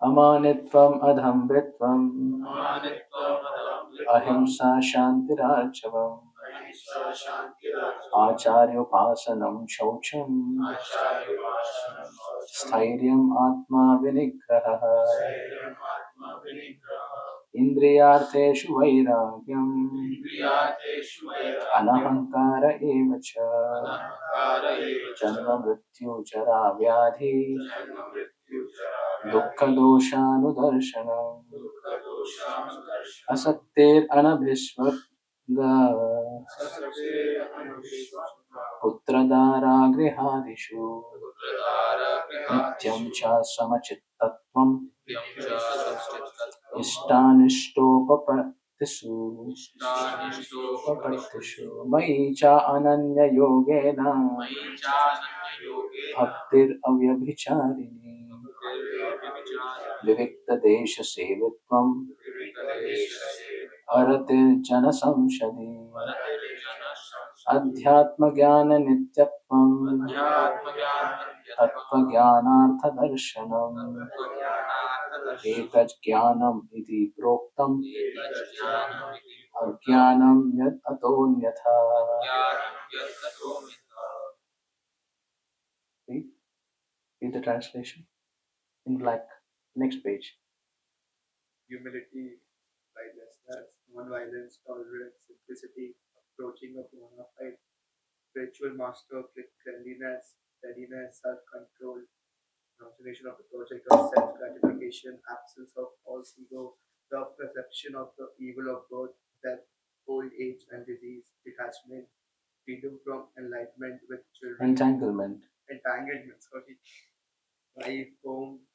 Amanitvam adhambritvam ahimsa shantirarchavam acharyopasanam shaucham स्थैर्यम् आत्मा विनिग्रहः इन्द्रियार्थेषु वैराग्यम् अनहङ्कार एव च जन्म मृत्यु जरा व्याधि दुःखदोषानुदर्शनम् असक्तेरनभिस्वर्ग पुत्रदारा गृहादिषु नित्यं च समचित्तत्वम् इष्टानिष्टोपपत्तिषु मयि च अनन्ययोगेन भक्तिरव्यभिचारिणी विविक्तदेशसेवित्वम् अरतिर्जनसंसदि अध्यात्मज्ञाननित्यत्वम् तत्त्वज्ञानार्थदर्शनम् एकज्ज्ञानम् इति प्रोक्तम् अज्ञानं यत् अतोऽन्यथा. Read the translation in black. Next page. Humility, righteousness, non-violence, tolerance, simplicity, approaching a bona fide spiritual master, cleanliness, steadiness, self-control, transformation of the project of self-gratification, absence of false ego, the perception of the evil of birth, death, old age and disease, detachment, freedom from enlightenment with children. Entanglement, sorry. Life, home,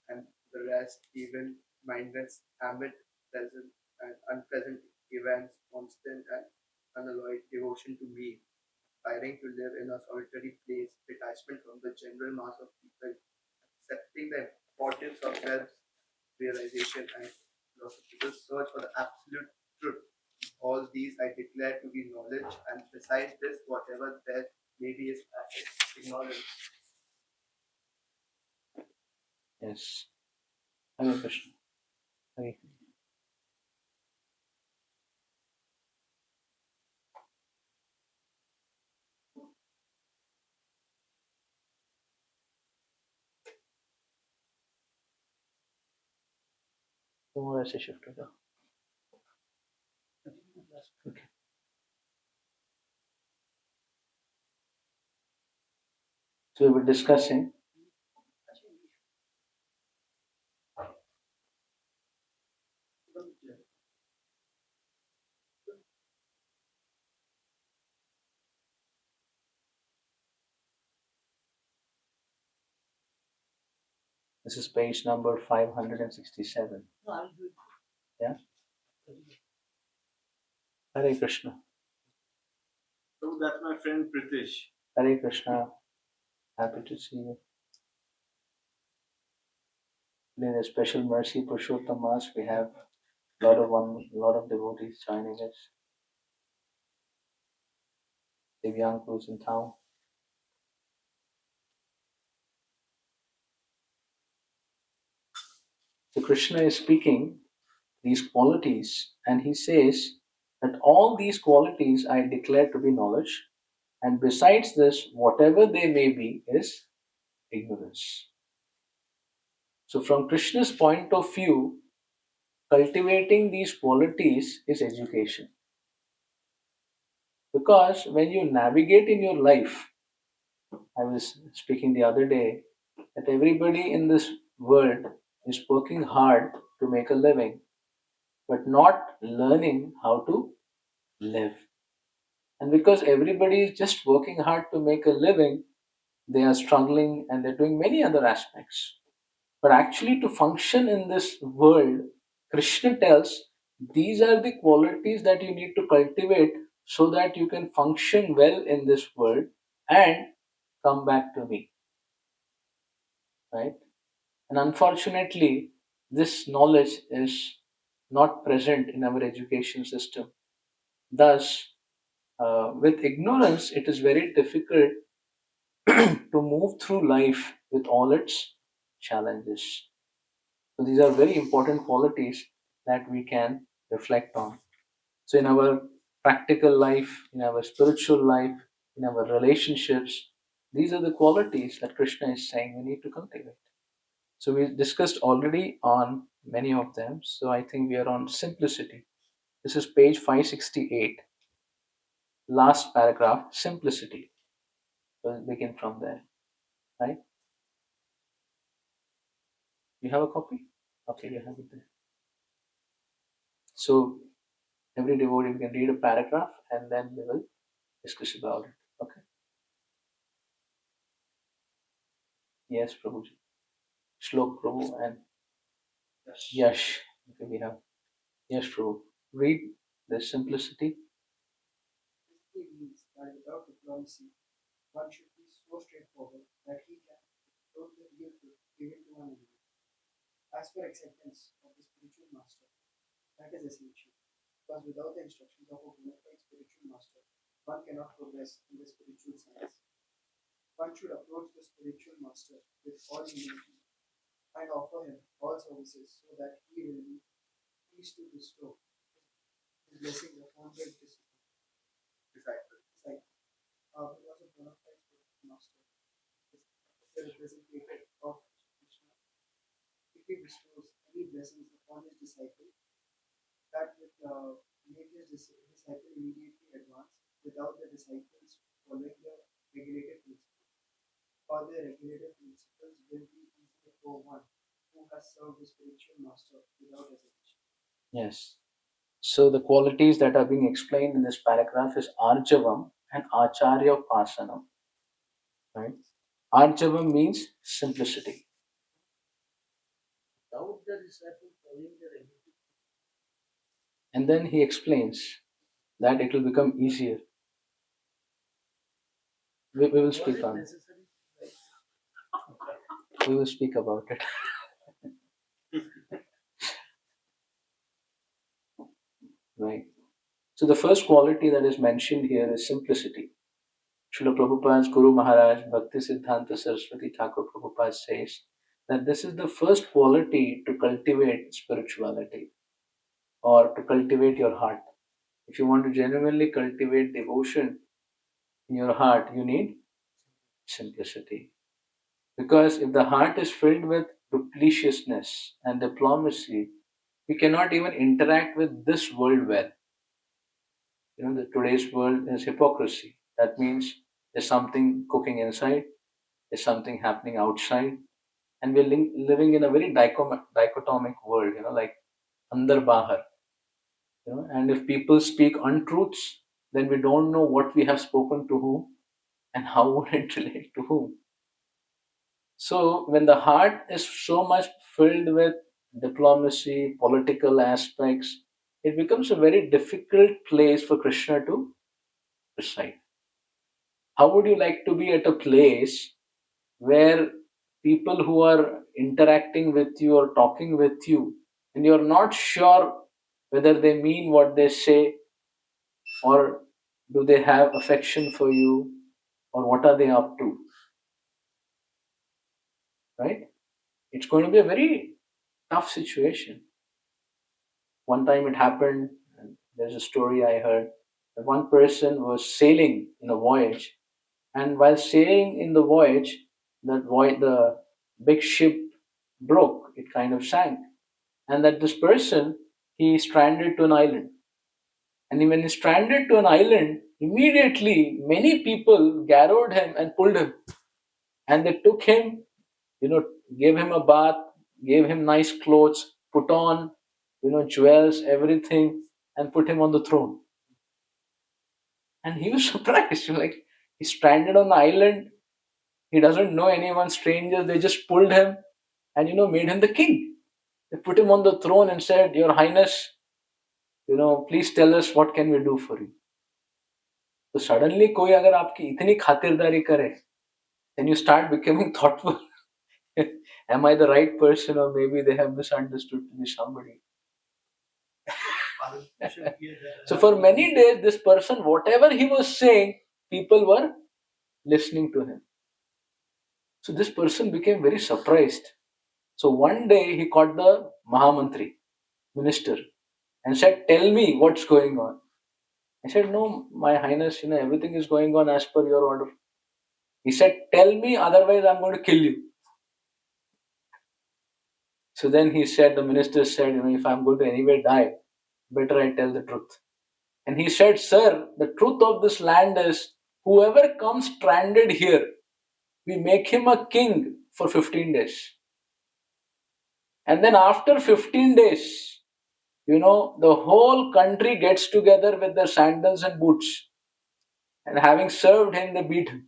and the rest, even mindless, amid pleasant and unpleasant events, constant and unalloyed devotion to me, aspiring to live in a solitary place, detachment from the general mass of people, accepting the importance of self-realization and philosophical search for the absolute truth. All these I declare to be knowledge, and besides this, whatever there may be is ignorance. Yes. Hare Krishna. Hare. Tomorrow is a shift to go. Okay. So we were discussing this is page number 567. Yeah? Hare Krishna. So that's my friend Pritish. Hare Krishna. Happy to see you. In a special mercy Purushottam Mas, we have a lot of devotees joining us. Divyanku is in town. So Krishna is speaking these qualities, and he says that all these qualities I declare to be knowledge, and besides this, whatever they may be is ignorance. So from Krishna's point of view, cultivating these qualities is education. Because when you navigate in your life, I was speaking the other day that everybody in this world is working hard to make a living, but not learning how to live. And because everybody is just working hard to make a living, they are struggling and they're doing many other aspects. But actually, to function in this world, Krishna tells these are the qualities that you need to cultivate so that you can function well in this world and come back to me. Right? And unfortunately, this knowledge is not present in our education system. Thus, with ignorance, it is very difficult to move through life with all its challenges. So these are very important qualities that we can reflect on. So in our practical life, in our spiritual life, in our relationships, these are the qualities that Krishna is saying we need to cultivate. So we discussed already on many of them. So I think we are on simplicity. This is page 568. Last paragraph, simplicity. We'll begin from there. Right? You have a copy? Okay, you have it there. So every devotee can read a paragraph and then we will discuss about it. Okay. Yes, Prabhuji. Shlok Prabhu and Yash. Okay, we have Yash Prabhu. Read the simplicity. Simplicity means that without diplomacy, one should be so straightforward that he can approach the real truth given to one another. As for acceptance of the spiritual master, that is essential, because without the instructions of a bona fide spiritual master, one cannot progress in the spiritual science. One should approach the spiritual master with all humility and offer him all services so that he will be pleased to bestow his blessings upon the disciple. Because of bona fide spiritual master is the representative of Krishna. If he bestows any blessings upon his disciple, that would make his disciple immediately advance without the disciples following the regulated principles. Or the regulated principles will be easier for one who has served the spiritual master without hesitation. Yes. So the qualities that are being explained in this paragraph is Arjavam and Acharya Pasanam. Right? Arjavam means simplicity. Without the disciple following the regulated, And then he explains that it will become easier. We will speak on it. necessary? We will speak about it. Right. So the first quality that is mentioned here is simplicity. Srila Prabhupada's Guru Maharaj Bhakti Siddhanta Saraswati Thakur Prabhupada says that this is the first quality to cultivate spirituality or to cultivate your heart. If you want to genuinely cultivate devotion in your heart, you need simplicity. Because if the heart is filled with dupliciousness and diplomacy, we cannot even interact with this world well. Today's world is hypocrisy. That means there's something cooking inside, there's something happening outside, and we're living in a very dichotomic world, like andar bahar. And if people speak untruths, then we don't know what we have spoken to whom and how would it relate to whom. So when the heart is so much filled with diplomacy, political aspects, it becomes a very difficult place for Krishna to reside. How would you like to be at a place where people who are interacting with you or talking with you, and you're not sure whether they mean what they say, or do they have affection for you, or what are they up to? Right? It's going to be a very tough situation. One time it happened, and there's a story I heard, that one person was sailing in a voyage, and while sailing in the voyage, the big ship broke. It kind of sank, and that this person, he stranded to an island. And when he stranded to an island, immediately many people gathered him and pulled him, and they took him, gave him a bath, gave him nice clothes, put on, jewels, everything, and put him on the throne. And he was surprised, like he's stranded on the island. He doesn't know anyone, strangers. They just pulled him and made him the king. They put him on the throne and said, "Your Highness, please tell us what can we do for you." So suddenly, कोई अगर आपकी इतनी खातिरदारी करे, then you start becoming thoughtful. Am I the right person, or maybe they have misunderstood to be somebody? So for many days, this person, whatever he was saying, people were listening to him. So this person became very surprised. So one day he caught the Mahamantri, minister, and said, "Tell me what's going on." I said, "No, my highness, everything is going on as per your order." He said, "Tell me, otherwise I'm going to kill you." So then the minister said, "If I'm going to anyway die, better I tell the truth." And he said, "Sir, the truth of this land is whoever comes stranded here, we make him a king for 15 days. And then after 15 days, the whole country gets together with their sandals and boots. And having served him, they beat him.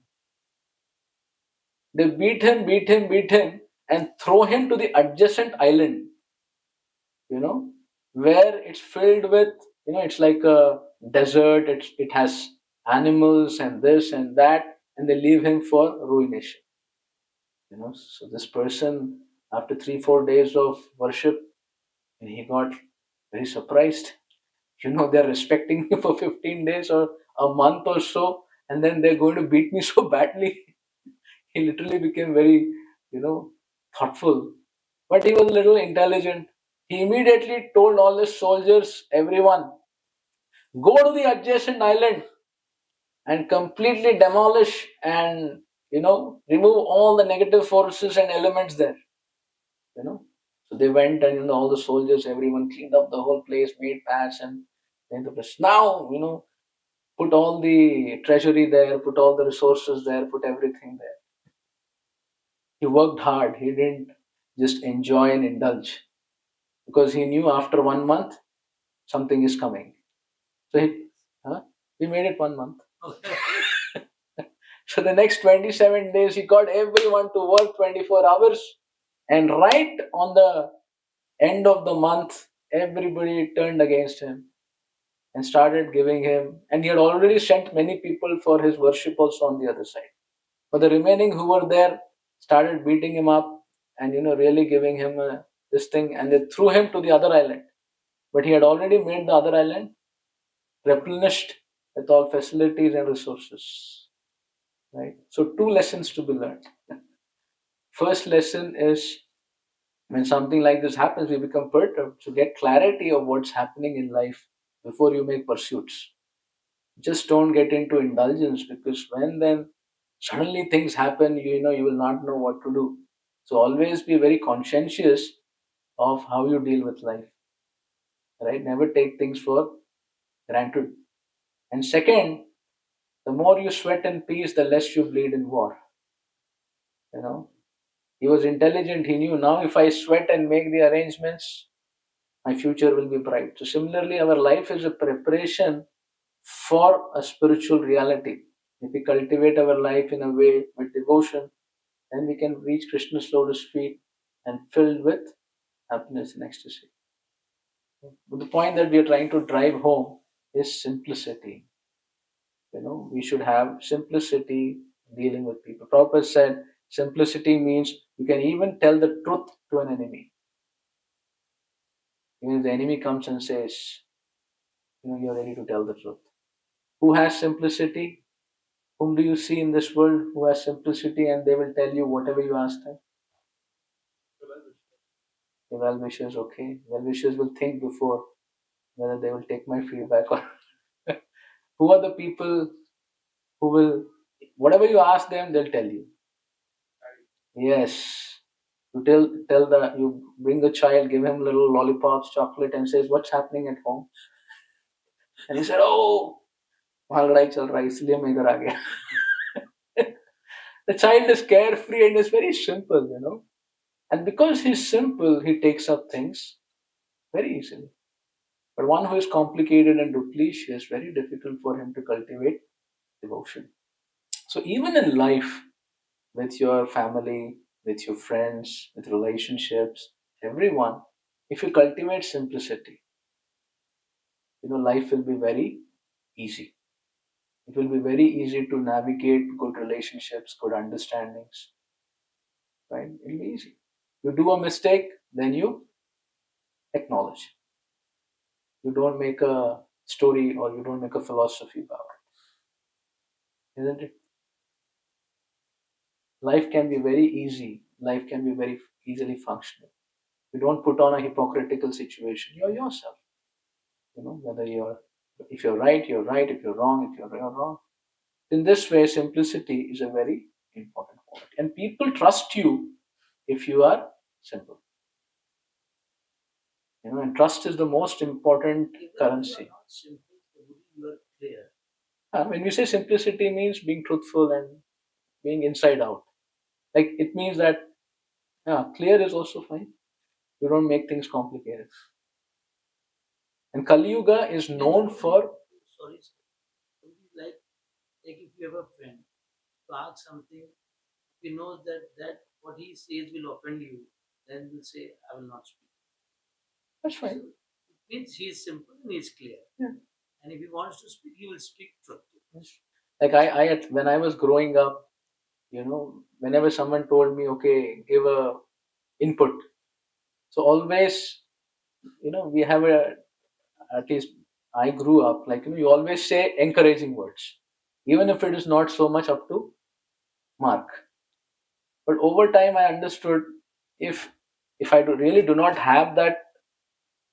They beat him, and throw him to the adjacent island, where it's filled with, it's like a desert, it has animals and this and that, and they leave him for ruination. So this person, after 3-4 days of worship, and he got very surprised. They're respecting me for 15 days or a month or so, and then they're going to beat me so badly. He literally became very, thoughtful. But he was a little intelligent. He immediately told all his soldiers, everyone, go to the adjacent island and completely demolish and, remove all the negative forces and elements there. So they went, and all the soldiers, everyone cleaned up the whole place, made paths, and then the place. Now, put all the treasury there, put all the resources there, put everything there. He worked hard. He didn't just enjoy and indulge, because he knew after 1 month something is coming. So he made it 1 month. So the next 27 days, he got everyone to work 24 hours. And right on the end of the month, everybody turned against him and started giving him. And he had already sent many people for his worship also on the other side. But the remaining who were there started beating him up and, really giving him this thing. And they threw him to the other island. But he had already made the other island replenished with all facilities and resources. Right? So 2 lessons to be learned. First lesson is, when something like this happens, we become perturbed. So get clarity of what's happening in life before you make pursuits. Just don't get into indulgence, because when then suddenly things happen, you will not know what to do. So always be very conscientious of how you deal with life. Right? Never take things for granted. And second, the more you sweat in peace, the less you bleed in war. He was intelligent. He knew, now if I sweat and make the arrangements, my future will be bright. So similarly, our life is a preparation for a spiritual reality. If we cultivate our life in a way with devotion, then we can reach Krishna's lotus feet and filled with happiness and ecstasy. But the point that we are trying to drive home is simplicity. We should have simplicity dealing with people. Prabhupada said simplicity means you can even tell the truth to an enemy. Even if the enemy comes and says, you're ready to tell the truth. Who has simplicity? Whom do you see in this world who has simplicity and they will tell you whatever you ask them? The well-wishers, okay. Well-wishers will think before whether they will take my feedback or who are the people who will, whatever you ask them, they'll tell you. Yes. You bring a child, give him little lollipops, chocolate, and says, what's happening at home? And he said, oh, वहाँ लड़ाई चल रहा है इसलिए मैं इधर आ गया. The child is carefree and is very simple, and because he's simple, he takes up things very easily. But one who is complicated and duplicious, very difficult for him to cultivate devotion. So even in life, with your family, with your friends, with relationships, everyone, if you cultivate simplicity, life will be very easy. It will be very easy to navigate good relationships, good understandings. Right? It'll be easy. You do a mistake, then you acknowledge. You don't make a story or you don't make a philosophy about it. Isn't it? Life can be very easy. Life can be very easily functional. You don't put on a hypocritical situation. You're yourself. Whether if you're right, you're right. If you're wrong, you're wrong. In this way, simplicity is a very important quality. And people trust you if you are simple. And trust is the most important currency. You are clear. When we say simplicity means being truthful and being inside out. Like it means that clear is also fine. You don't make things complicated. And Kali Yuga is known for. Sorry, like if you have a friend to ask something, he knows that what he says will offend you, then will say, I will not speak. That's fine. So it means he is simple and he is clear. Yeah. And if he wants to speak, he will speak truth. Like I when I was growing up, whenever someone told me, okay, give a input. So always, we have at least I grew up, you always say encouraging words, even if it is not so much up to mark. But over time, I understood if I really do not have that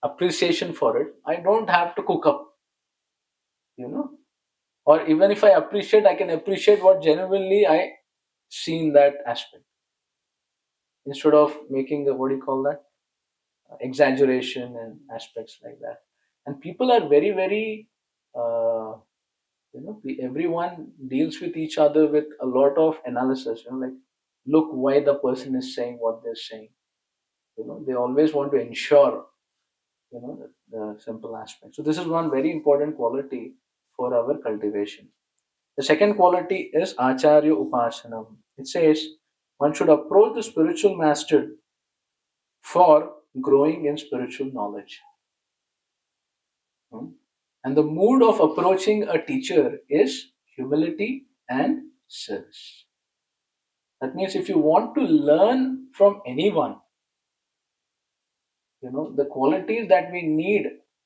appreciation for it, I don't have to cook up, or even if I appreciate, I can appreciate what genuinely I see in that aspect, instead of making a, what do you call that, exaggeration and aspects like that. And people are very, very, everyone deals with each other with a lot of analysis. Like, look why the person is saying what they're saying. They always want to ensure, the simple aspect. So this is one very important quality for our cultivation. The second quality is Acharya Upasanam. It says one should approach the spiritual master for growing in spiritual knowledge. And the mood of approaching a teacher is humility and service. That means if you want to learn from anyone, the qualities that we need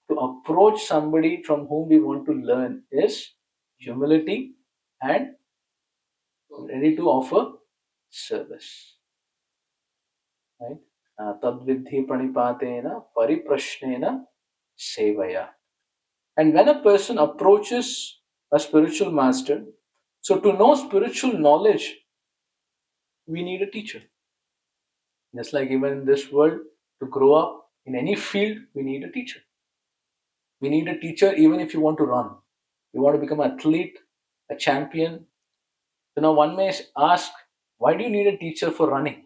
to approach somebody from whom we want to learn is humility and ready to offer service. Right? Tadvidhi pranipatena pariprashnena sevaya. And when a person approaches a spiritual master, so to know spiritual knowledge, we need a teacher. Just like even in this world, to grow up in any field, we need a teacher. We need a teacher even if you want to run. You want to become an athlete, a champion. So now one may ask, why do you need a teacher for running?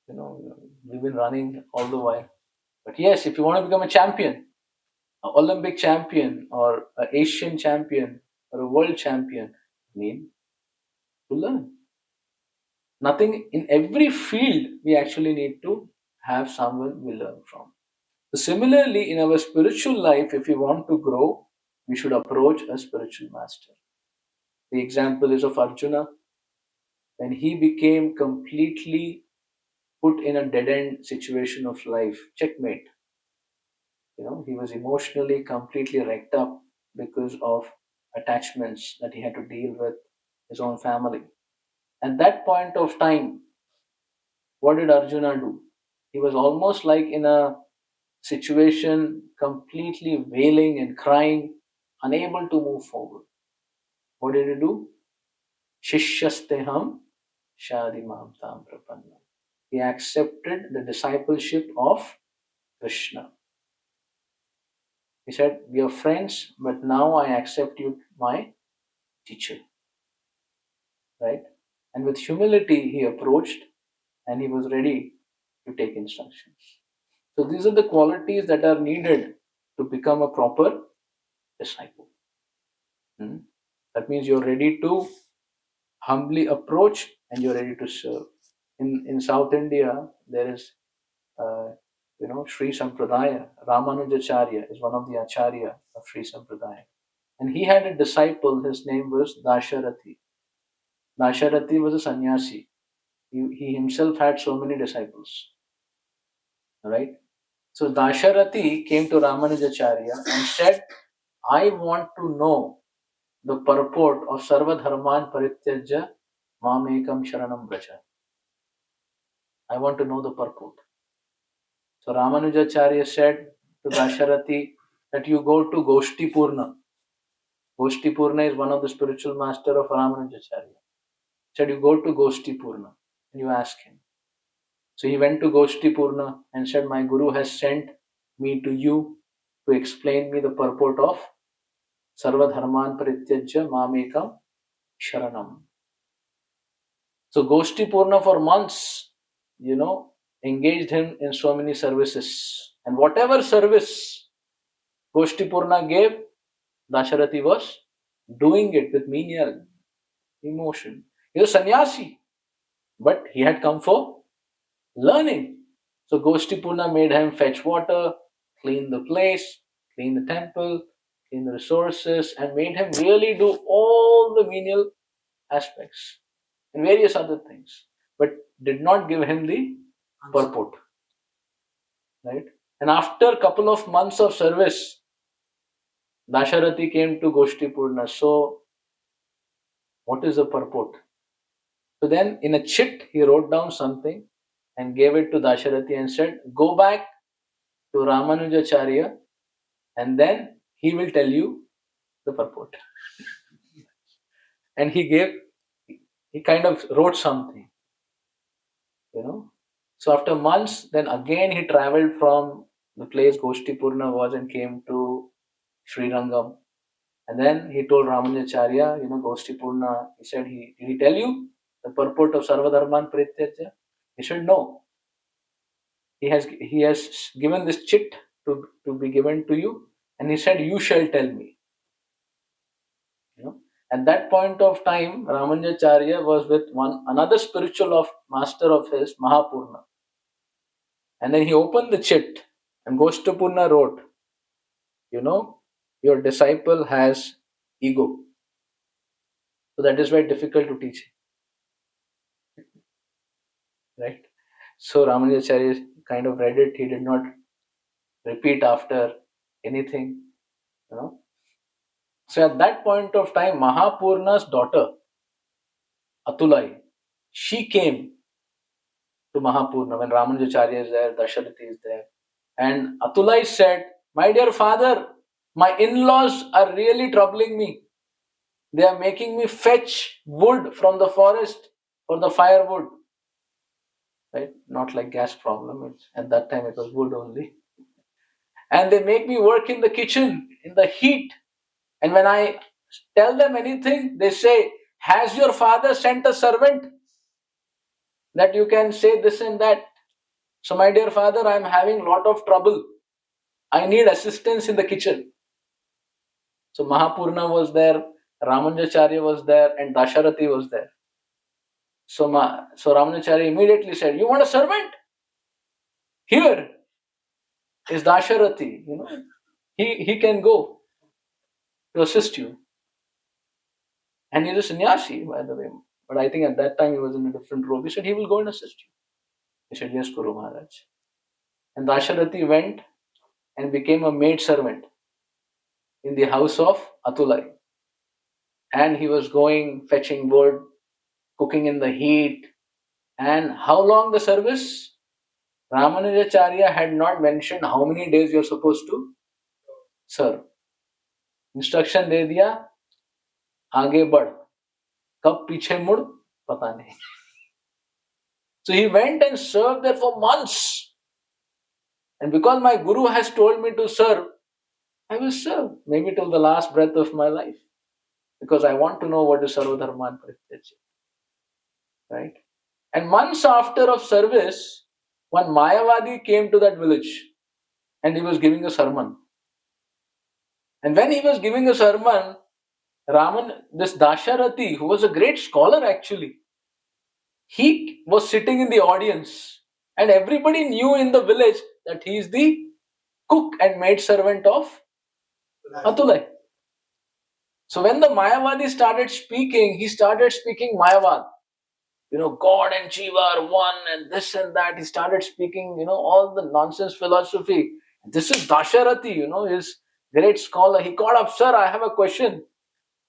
We've been running all the while. But yes, if you want to become a champion, an Olympic champion or an Asian champion or a world champion, you need to learn. Nothing in every field we actually need to have someone we learn from. So similarly, in our spiritual life, if we want to grow, we should approach a spiritual master. The example is of Arjuna. When he became completely put in a dead-end situation of life, checkmate. He was emotionally completely wrecked up because of attachments that he had to deal with his own family. At that point of time, what did Arjuna do? He was almost like in a situation completely wailing and crying, unable to move forward. What did he do? Shishyasteham shadimam tam prapanna. He accepted the discipleship of Krishna. He said, we are friends, but now I accept you, my teacher. Right? And with humility, he approached and he was ready to take instructions. So these are the qualities that are needed to become a proper disciple. That means you're ready to humbly approach and you're ready to serve. In South India, there is, Sri Sampradaya. Ramanujacharya is one of the Acharya of Sri Sampradaya. And he had a disciple, his name was Dasharathi. Dasharathi was a sannyasi. He himself had so many disciples. Right? So Dasharathi came to Ramanujacharya and said, I want to know the purport of Sarva Dharman Parityajya Mamekam Sharanam Braja. I want to know the purport. So Ramanujacharya said to Dasharati that you go to Goshti Purna. Goshti Purna is one of the spiritual master of Ramanujacharya. Said you go to Goshti Purna and you ask him. So he went to Goshti Purna and said, my Guru has sent me to you to explain me the purport of Sarva Dharman Parityajya Mamekam Sharanam. So Goshti Purna for months, engaged him in so many services. And whatever service Goshti Purna gave, Dasharati was doing it with menial emotion. He was sannyasi, but he had come for learning. So Goshti Purna made him fetch water, clean the place, clean the temple, clean the resources, and made him really do all the menial aspects and various other things, but did not give him the purport. Right? And after a couple of months of service, Dasharati came to Goshti Purna. So, what is the purport? So then, in a chit, he wrote down something and gave it to Dasharati and said, go back to Ramanujacharya and then he will tell you the purport. And he kind of wrote something, So after months, then again he traveled from the place Goshti Purna was and came to Srirangam. And then he told Ramanujacharya, Goshti Purna, he said, did he tell you the purport of Sarva Dharman Parityajya? He said, no. He has given this chit to be given to you, and he said, you shall tell me. At that point of time, Ramanujacharya was with another spiritual master of his, Mahapurna. And then he opened the chit, and Goshti Purna wrote, your disciple has ego. So that is very difficult to teach. Right? So Ramanujacharya kind of read it. He did not repeat after anything. So at that point of time, Mahapurna's daughter, Atulai, she came to Mahapurna when Ramanujacharya is there, Dasharati is there. And Atulai said, my dear father, my in-laws are really troubling me. They are making me fetch wood from the forest for the firewood. Right? Not like gas problem. At that time it was wood only. And they make me work in the kitchen in the heat. And when I tell them anything, they say, has your father sent a servant that you can say this and that? So my dear father, I am having a lot of trouble. I need assistance in the kitchen. So Mahapurna was there, Ramanujacharya was there, and Dasharati was there. So Ramanujacharya immediately said, you want a servant? Here is Dasharati. He can go to assist you. And he's a sannyasi, by the way. But I think at that time he was in a different role. He said, he will go and assist you. He said, yes, Guru Maharaj. And Dasharati went and became a maid servant in the house of Atulai. And he was going, fetching wood, cooking in the heat. And how long the service? Ramanujacharya had not mentioned how many days you are supposed to serve. Instruction दे दिया, आगे बढ़, कब पीछे मुड़, पता नहीं. So he went and served there for months. And because my Guru has told me to serve, I will serve, maybe till the last breath of my life. Because I want to know what is Sarva Dharman Parityajya. Right? And months after of service, one Mayavadi came to that village and he was giving a sermon. And when he was giving a sermon, this Dasharati, who was a great scholar actually, he was sitting in the audience. And everybody knew in the village that he is the cook and maid servant of Atulai. So when the Mayavadi started speaking, he started speaking Mayavad. God and Jiva are one and this and that. He started speaking, all the nonsense philosophy. This is Dasharati, his great scholar. He called up, sir, I have a question,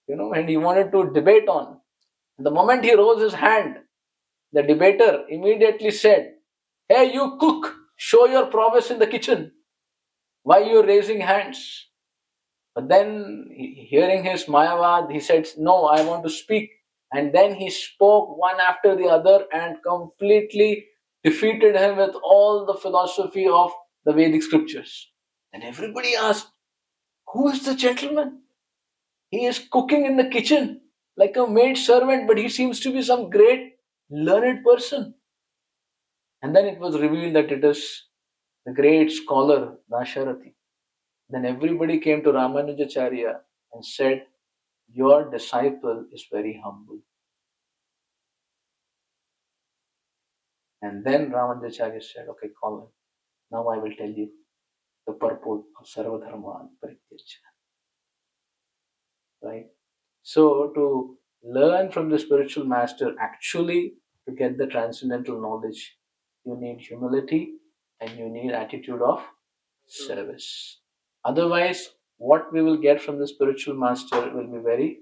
and he wanted to debate on. The moment he rose his hand, the debater immediately said, Hey, you cook, show your prowess in the kitchen. Why you're raising hands? But then, hearing his Mayavad, he said, no, I want to speak. And then he spoke one after the other and completely defeated him with all the philosophy of the Vedic scriptures. And everybody asked, who is the gentleman? He is cooking in the kitchen like a maid servant, but he seems to be some great learned person. And then it was revealed that it is the great scholar Dasharati. Then everybody came to Ramanujacharya and said, your disciple is very humble. And then Ramanujacharya said, okay, call him. Now I will tell you the purport of Sarvadharman Parityajya. Right? So to learn from the spiritual master, actually to get the transcendental knowledge, you need humility and you need attitude of service. Otherwise, what we will get from the spiritual master will be very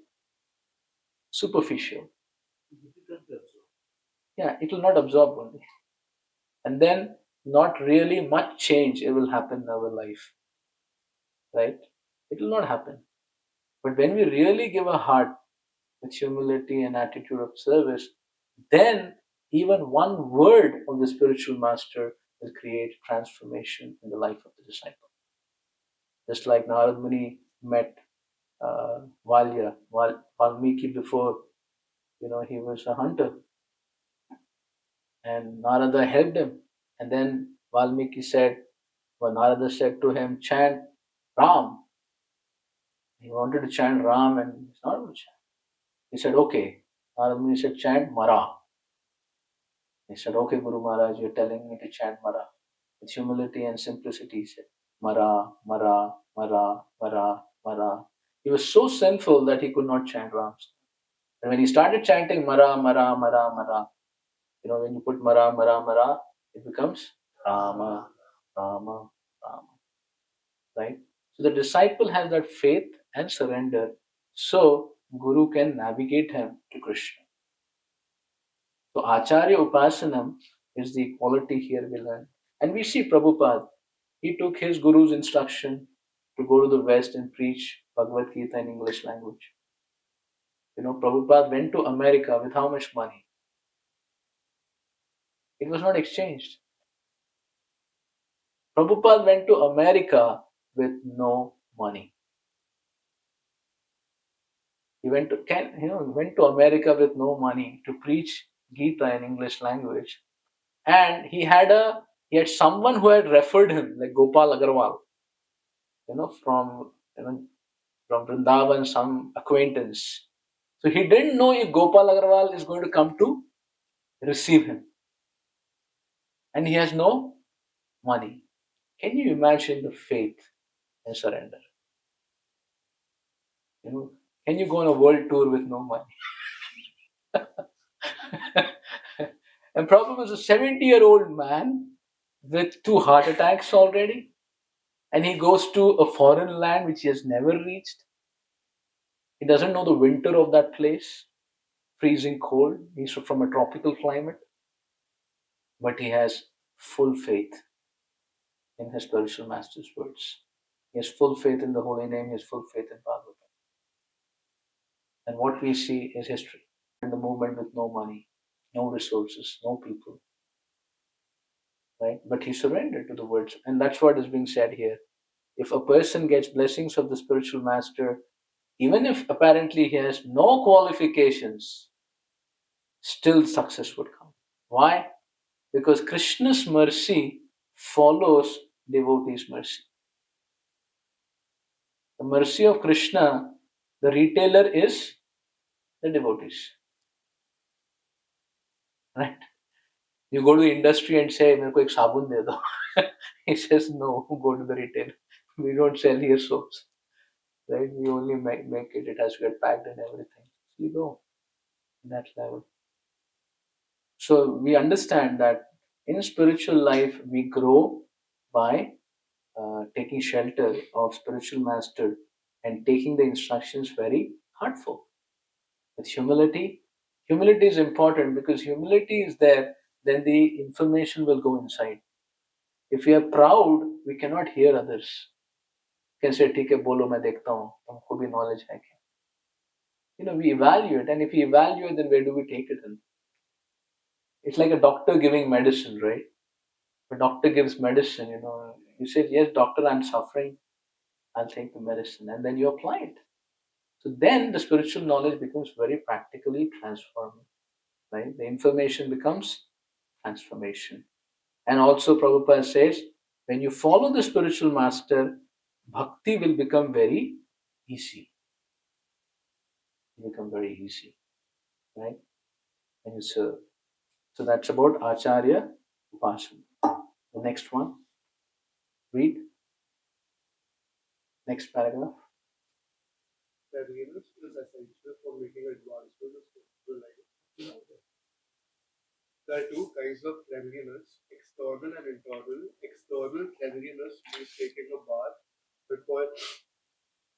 superficial. Difficult to absorb. Yeah, it will not absorb only. And then not really much change will happen in our life. Right? It will not happen. But when we really give a heart with humility and attitude of service, then even one word of the spiritual master will create transformation in the life of the disciple. Just like Narad Muni met Valmiki before, he was a hunter, and Narada helped him. And then Valmiki said, Narada said to him, chant Ram. He wanted to chant Ram and he's not able to chant. He said, okay. Narada Muni said, chant Mara. He said, okay, Guru Maharaj, you're telling me to chant Mara. With humility and simplicity, he said, Mara, Mara, Mara, Mara, Mara. He was so sinful that he could not chant Ram's. And when he started chanting Mara, Mara, Mara, Mara, when you put Mara, Mara, Mara, it becomes Rama, Rama, Rama. Right? So the disciple has that faith and surrender, so Guru can navigate him to Krishna. So Acharya Upasanam is the quality here we learn. And we see Prabhupada, he took his Guru's instruction to go to the West and preach Bhagavad Gita in English language. Prabhupada went to America with how much money? It was not exchanged. Prabhupada went to America with no money. He went to America with no money to preach Gita in English language. And he had someone who had referred him, like Gopal Agarwal, from Vrindavan, some acquaintance. So he didn't know if Gopal Agarwal is going to come to receive him. And he has no money. Can you imagine the faith and surrender? Can you go on a world tour with no money? And Prabhupada was a 70-year-old man with 2 heart attacks already. And he goes to a foreign land which he has never reached. He doesn't know the winter of that place, freezing cold. He's from a tropical climate. But he has full faith in his spiritual master's words. He has full faith in the holy name. He has full faith in Bhagavad. And what we see is history. In the movement with no money, no resources, no people. Right? But he surrendered to the words. And that's what is being said here. If a person gets blessings of the spiritual master, even if apparently he has no qualifications, still success would come. Why? Because Krishna's mercy follows devotees' mercy. The mercy of Krishna, the retailer is the devotees. Right? You go to the industry and say, "Mere ko ek sabun de do." He says, "No, go to the retailer. We don't sell here soaps. Right? We only make it. It has to get packed and everything." You go in that level. So we understand that in spiritual life we grow by taking shelter of spiritual master and taking the instructions very heartful. With humility. Humility is important because humility is there then the information will go inside. If we are proud, we cannot hear others. You can say, "ठीक है, बोलो मैं देखता हूँ, तुमको भी knowledge है क्या?" We evaluate, and if we evaluate, then where do we take it in? It's like a doctor giving medicine, right? A doctor gives medicine, you say, "Yes, doctor, I'm suffering. I'll take the medicine," and then you apply it. So then the spiritual knowledge becomes very practically transforming, right? The information becomes transformation. And also Prabhupada says, when you follow the spiritual master, bhakti will become very easy. Become very easy, right? When you serve. So that's about Acharya Upasana. The next one, read. Next paragraph. Cleanliness is essential for making advancement of spiritual life. There are two kinds of cleanliness, external and internal. External cleanliness means taking a bath, but for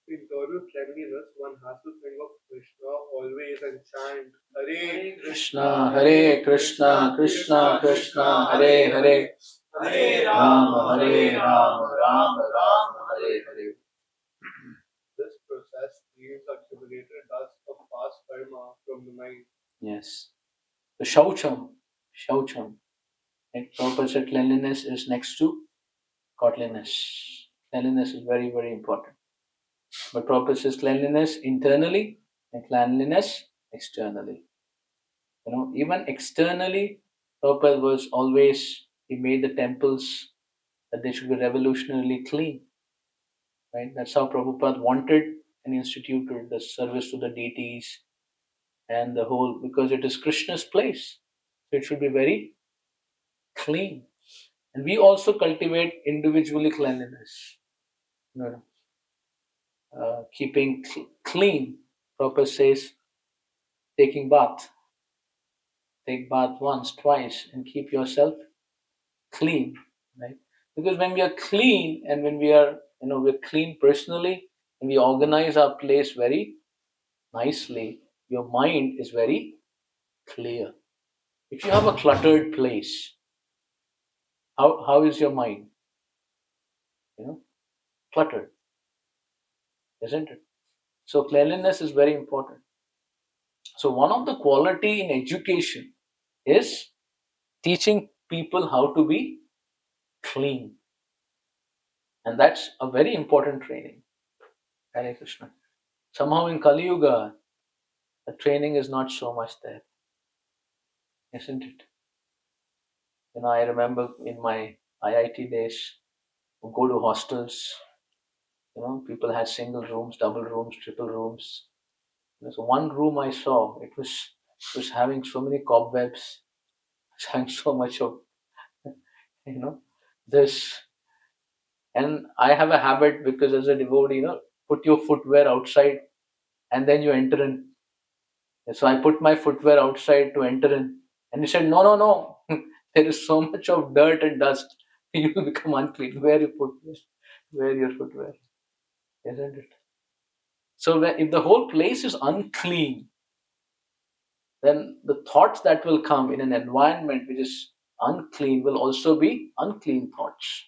internal cleanliness, one has to think of Krishna always and chant Hare Krishna, Hare Krishna, Krishna Krishna, Hare Hare, Hare Rama, Hare Rama, Rama Rama, Hare Hare. This process cleans accumulated dust of past karma from the mind. Yes. The Shaucham. And Prabhupada said cleanliness is next to godliness. Cleanliness is very, very important. But Prabhupada says cleanliness internally and cleanliness externally. Even externally, Prabhupada was always, he made the temples that they should be revolutionarily clean. Right? That's how Prabhupada wanted and instituted the service to the deities and the whole, because it is Krishna's place. So it should be very clean. And we also cultivate individually cleanliness. Keeping clean. Prabhupada says, taking bath. Take bath once, twice, and keep yourself clean. Right? Because when we are clean and when we're clean personally and we organize our place very nicely, your mind is very clear. If you have a cluttered place, how is your mind? Cluttered, isn't it? So cleanliness is very important. So one of the quality in education is teaching people how to be clean. And that's a very important training. Hare Krishna. Somehow in Kali Yuga, the training is not so much there, isn't it? I remember in my IIT days, we go to hostels. People had single rooms, double rooms, triple rooms. So one room I saw, it was having so many cobwebs, it's having so much of this. And I have a habit, because as a devotee, put your footwear outside and then you enter in. So I put my footwear outside to enter in. And he said, no, no, no. There is so much of dirt and dust. You will become unclean. Wear your footwear. Wear your footwear. Isn't it? So if the whole place is unclean, then the thoughts that will come in an environment which is unclean will also be unclean thoughts.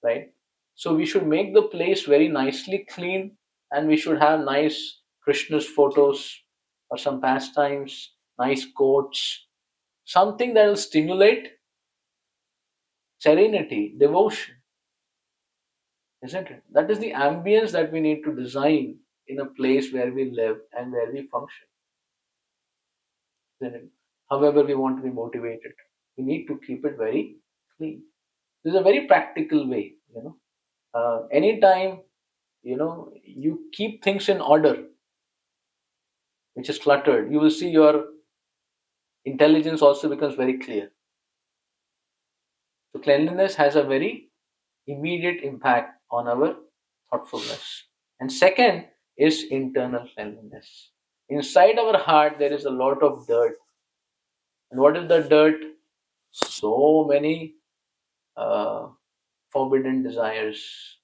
Right? So we should make the place very nicely clean, and we should have nice Krishna's photos or some pastimes, nice quotes, something that will stimulate serenity, devotion, isn't it? That is the ambience that we need to design in a place where we live and where we function. Isn't it? However, we want to be motivated, we need to keep it very clean. This is a very practical way. Anytime you keep things in order, which is cluttered, you will see your intelligence also becomes very clear. So cleanliness has a very immediate impact on our thoughtfulness. And second is internal cleanliness. Inside our heart, there is a lot of dirt. And what is the dirt? So many uh, forbidden desires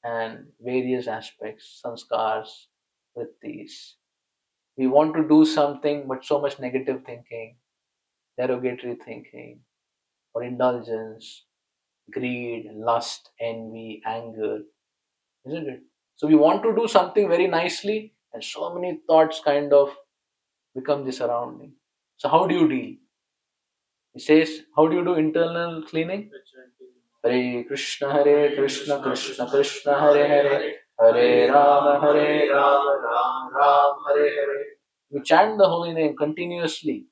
and various aspects, sanskars, vrittis. We want to do something, but so much negative thinking. derogatory thinking, or indulgence, greed, lust, envy, anger, isn't it? So we want to do something very nicely, and so many thoughts kind of become the surrounding. So how do you deal? He says, how do you do internal cleaning? Hare Krishna, Krishna Krishna, Hare Hare, Hare Rama, Ram Ram, Hare Hare. You chant the holy name continuously.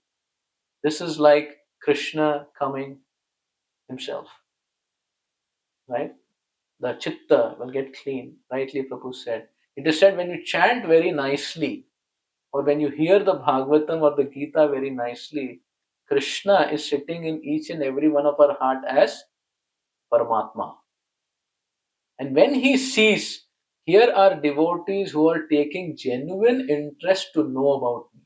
This is like Krishna coming himself, right? The chitta will get clean. Rightly Prabhu said. It is said when you chant very nicely, or when you hear the Bhagavatam or the Gita very nicely, Krishna is sitting in each and every one of our heart as Paramatma. And when he sees, here are devotees who are taking genuine interest to know about me.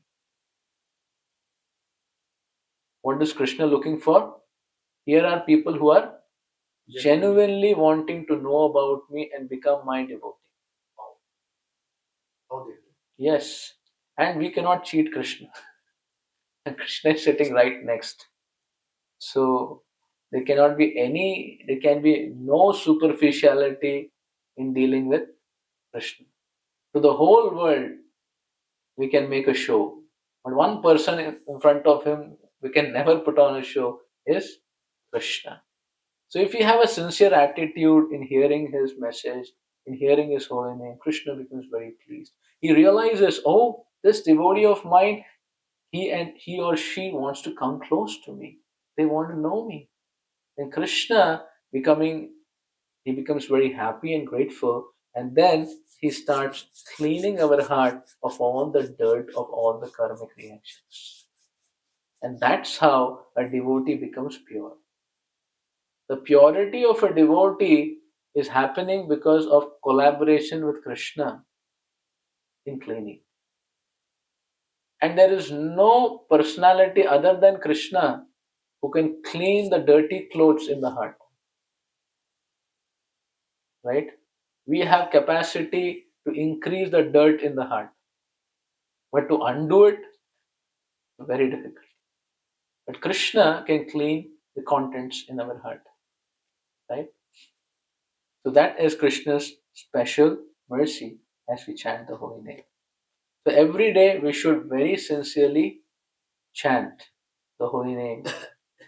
What is Krishna looking for? Here are people who are genuinely wanting to know about me and become my devotee. How they do. Yes. And we cannot cheat Krishna. And Krishna is sitting right next. So there can be no superficiality in dealing with Krishna. To the whole world, we can make a show. But one person in front of him, we can never put on a show, is Krishna. So if you have a sincere attitude in hearing his message, in hearing his holy name, Krishna becomes very pleased. He realizes, oh, this devotee of mine, he or she wants to come close to me. They want to know me. And Krishna he becomes very happy and grateful, and then he starts cleaning our heart of all the dirt of all the karmic reactions. And that's how a devotee becomes pure. The purity of a devotee is happening because of collaboration with Krishna in cleaning. And there is no personality other than Krishna who can clean the dirty clothes in the heart. Right? We have capacity to increase the dirt in the heart. But to undo it, very difficult. But Krishna can clean the contents in our heart. Right? So that is Krishna's special mercy as we chant the holy name. So every day we should very sincerely chant the holy name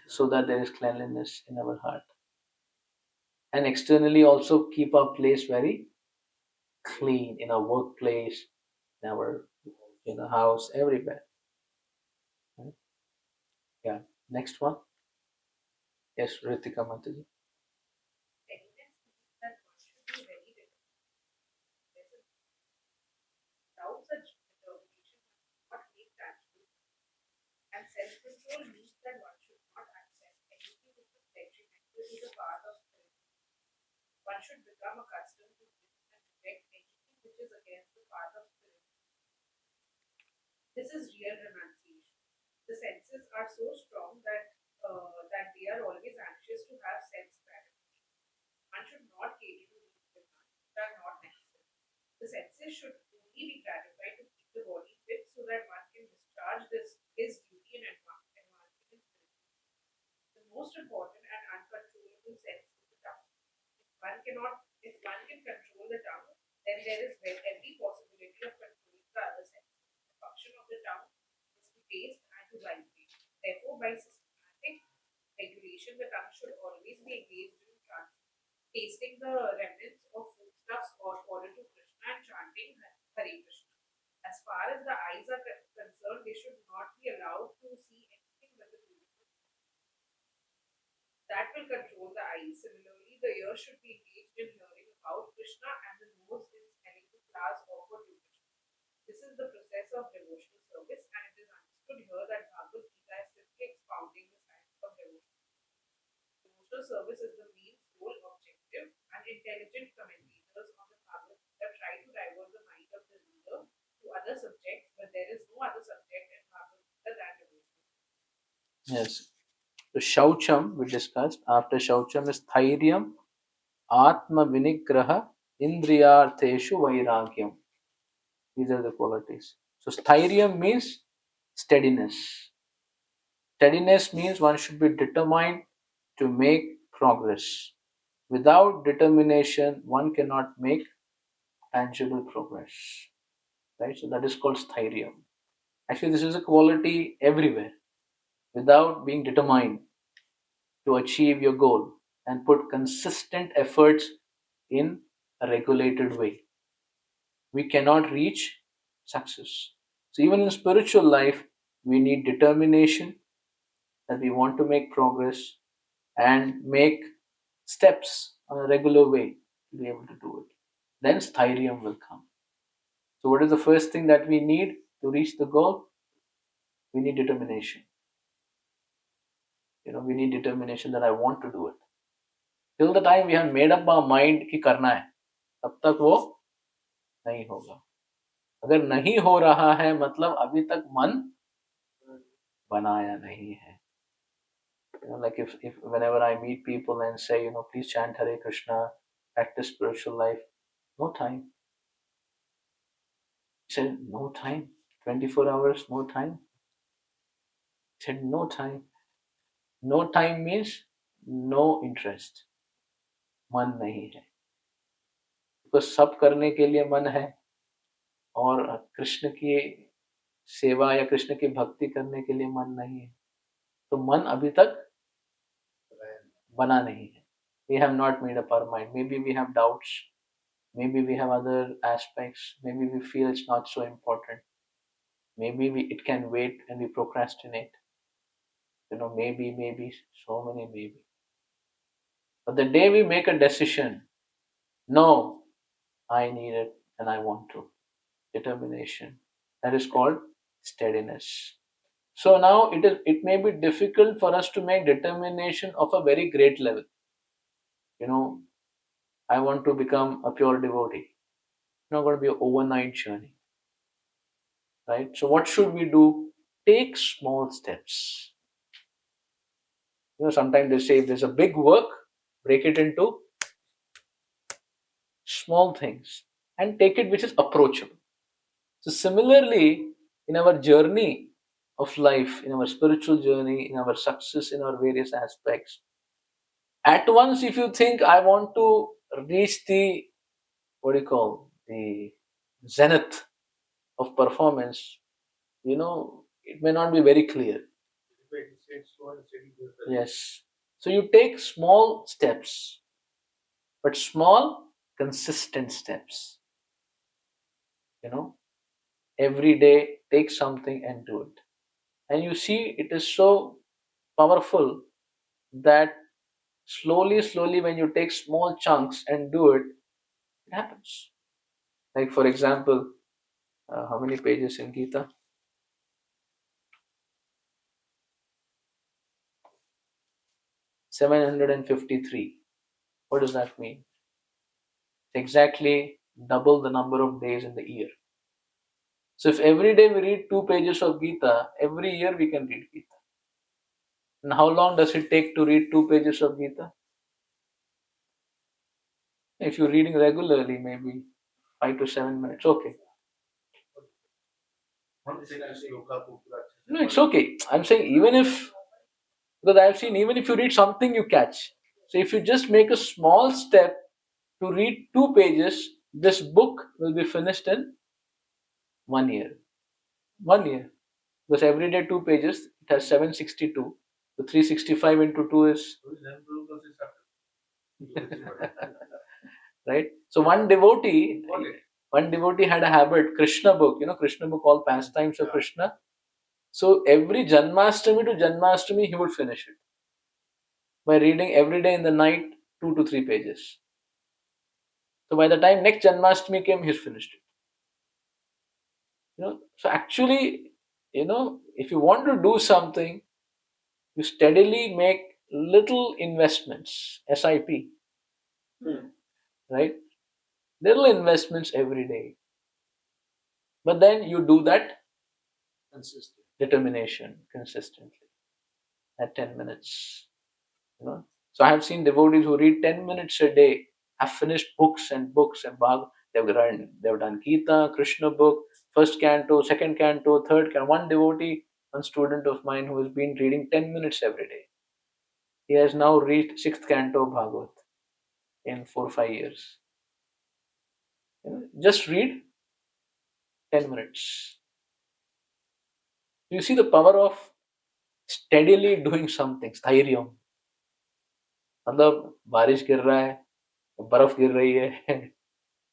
so that there is cleanliness in our heart. And externally also keep our place very clean in our workplace, in the house, everywhere. Right? Yeah. Next one. Yes, Ritika Mataji. Steadiness means that one should be very determined. Without such determination, one cannot make tangible. And self-control means that one should not accept anything which is detrimental to the path of spirit. One should become accustomed to this and reject anything which is against the path of spirit. This is real renunciation. The senses are so strong that they are always anxious to have sense gratification. One should not cater to these demands that are not necessary. The senses should only be gratified to keep the body fit so that one can discharge his duty in advancing in spirit. The most important and uncontrollable sense is the tongue. If one can control the tongue, then there is every possibility of controlling the other senses. The function of the tongue is to taste and to vibrate. Therefore, by systematic regulation, the tongue should always be engaged in trance, tasting the remnants of foodstuffs or order to Krishna and chanting Hare Krishna. As far as the eyes are concerned, they should not be allowed to see anything but the beautiful. That will control the eyes. Similarly, the ear should be engaged in hearing about Krishna and the nose in smelling the flowers offered to Krishna. This is the process of devotional service, and it is understood here that Bhagavad Gita is simply expounding the science of devotion. Devotional service is the main sole objective, and intelligent commentators on the Bhagavad Gita try to divert the mind of the reader to other subjects, but there is no other subject in Bhagavad Gita than devotion. Yes. So Shaucham we discussed. After Shaucham is Thairyam, Atma Vinigraha, Indriyartheshu Vairagyam. These are the qualities. So Thairyam means steadiness. Steadiness means one should be determined to make progress. Without determination, one cannot make tangible progress. Right? So that is called sthairya. Actually, this is a quality everywhere. Without being determined to achieve your goal and put consistent efforts in a regulated way, we cannot reach success. So, even in spiritual life, we need determination that we want to make progress and make steps on a regular way to be able to do it. Then sthairya will come. So, what is the first thing that we need to reach the goal? We need determination. We need determination that I want to do it. Till the time we have made up our mind कि करना है, तब तक वो नहीं होगा. अगर नहीं हो रहा है मतलब अभी तक मन बनाया नहीं है. Like if whenever I meet people and say, please chant Hare Krishna, practice spiritual life, no time. He said, no time. 24 hours, no time. He said, no time. No time means no interest. मन नहीं है. Because सब करने के लिए मन है और कृष्ण की सेवा या कृष्ण की भक्ति करने के लिए मन नहीं है. तो मन अभी तक बना नहीं है. We have not made up our mind. Maybe we have doubts. Maybe we have other aspects. Maybe we feel it's not so important. Maybe it can wait and we procrastinate. Maybe, so many maybe. But the day we make a decision, no, I need it and I want to. Determination. That is called steadiness. So now it may be difficult for us to make determination of a very great level. I want to become a pure devotee. It's not going to be an overnight journey. Right? So what should we do? Take small steps. Sometimes they say if there's a big work, break it into small things and take it which is approachable. So similarly, in our journey of life, in our spiritual journey, in our success, in our various aspects, at once if you think I want to reach the zenith of performance, it may not be very clear. Yes. So you take small steps, but small, consistent steps. Every day take something and do it. And you see, it is so powerful that slowly, when you take small chunks and do it, it happens. Like, for example, how many pages in Gita? 753. What does that mean? Exactly double the number of days in the year. So if every day we read 2 pages of Gita, every year we can read Gita. And how long does it take to read 2 pages of Gita? If you're reading regularly, maybe 5 to 7 minutes. Okay. No, it's okay. I'm saying because I've seen even if you read something, you catch. So if you just make a small step to read 2 pages, this book will be finished in 1 year. 1 year. Because every day 2 pages, it has 762. So 365 into 2 is... Right? So one devotee had a habit, Krishna book, Krishna book, all pastimes of Krishna. So every Janmashtami to Janmashtami, he would finish it by reading every day in the night 2 to 3 pages. So by the time next Janmashtami came, he's finished it. So actually, if you want to do something, you steadily make little investments, SIP, right? Little investments every day. But then you do that determination consistently at 10 minutes. So I have seen devotees who read 10 minutes a day, have finished books and books and they've done Gita, Krishna book, first canto, second canto, third canto. One devotee one student of mine who has been reading 10 minutes every day. He has now reached 6th canto of Bhagavad in 4 or 5 years. Just read 10 minutes. You see the power of steadily doing something. स्थैर्यम, मतलब बारिश गिर रहा है, बर्फ गिर रही है,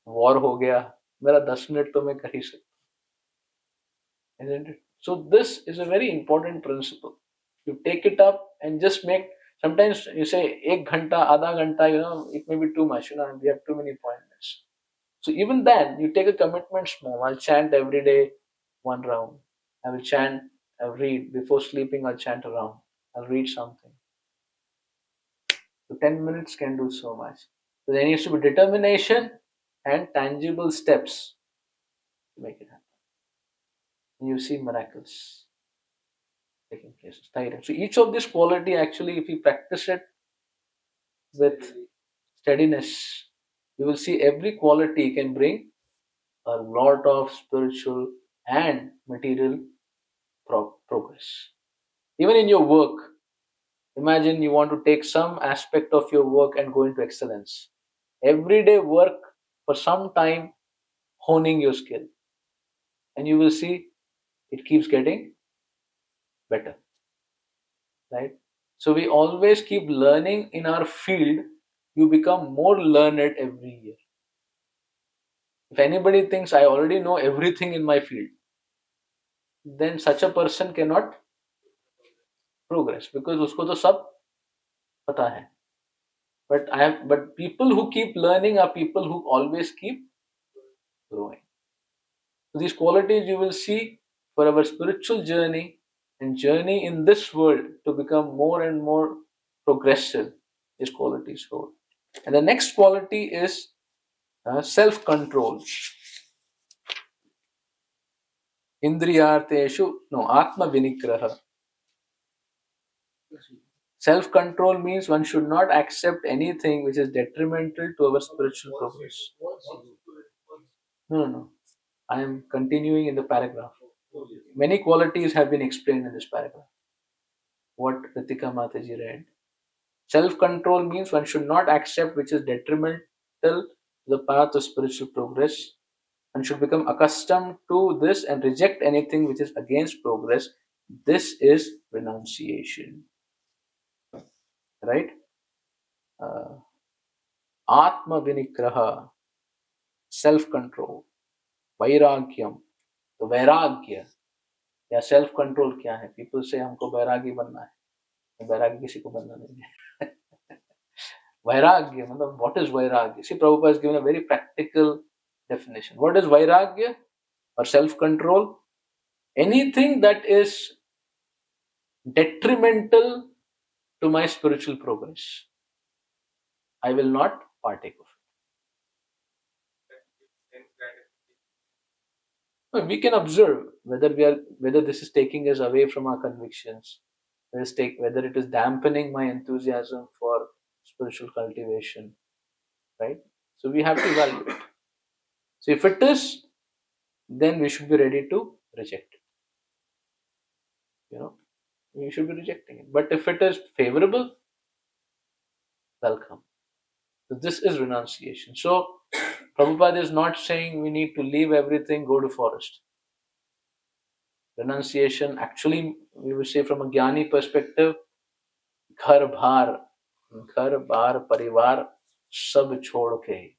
war हो गया, मेरा 10 मिनट तो मैं कर ही सकता, isn't it? So this is a very important principle. You take it up and just make. Sometimes you say 1 घंटा, आधा घंटा, it may be too much. We have too many appointments. So even then, you take a commitment small. I'll chant every day 1 round. I will chant, I'll read. Before sleeping, I'll chant a round. I'll read something. So 10 minutes can do so much. So there needs to be determination and tangible steps to make it happen. And you see miracles taking place. So each of this quality, actually, if you practice it with steadiness, you will see every quality can bring a lot of spiritual and material progress. Even in your work, imagine you want to take some aspect of your work and go into excellence. Everyday work for some time, honing your skill, and you will see it keeps getting better, right? So we always keep learning in our field. You become more learned every year. If anybody thinks I already know everything in my field, then such a person cannot progress, because usko to sab pata hai. But people who keep learning are people who always keep growing. So these qualities you will see for our spiritual journey and journey in this world to become more and more progressive. These qualities hold. And the next quality is self-control. Indriyarteshu, no, atma vinigraha. Self-control means one should not accept anything which is detrimental to our spiritual progress. No. I am continuing in the paragraph. Many qualities have been explained in this paragraph. What Ritika Mataji read. Self-control means one should not accept which is detrimental to the path of spiritual progress. One should become accustomed to this and reject anything which is against progress. This is renunciation. Right? Atma vinigraha, self-control, vairagyam. तो वैराग्य या self control क्या है? People से हमको वैरागी बनना है, वैरागी किसी को बनना नहीं है. वैराग्य मतलब what is vairagya? See, Prabhupada has given a very practical definition. What is vairagya or self-control? Anything that is detrimental to my spiritual progress, I will not partake of it. We can observe whether this is taking us away from our convictions, whether it is dampening my enthusiasm for spiritual cultivation, right? So we have to evaluate. So if it is, then we should be ready to reject it. We should be rejecting it. But if it is favorable, welcome. So this is renunciation. So Prabhupada is not saying we need to leave everything, go to forest. Renunciation, actually, we would say from a Jnani perspective, घर बार परिवार सब छोड़ के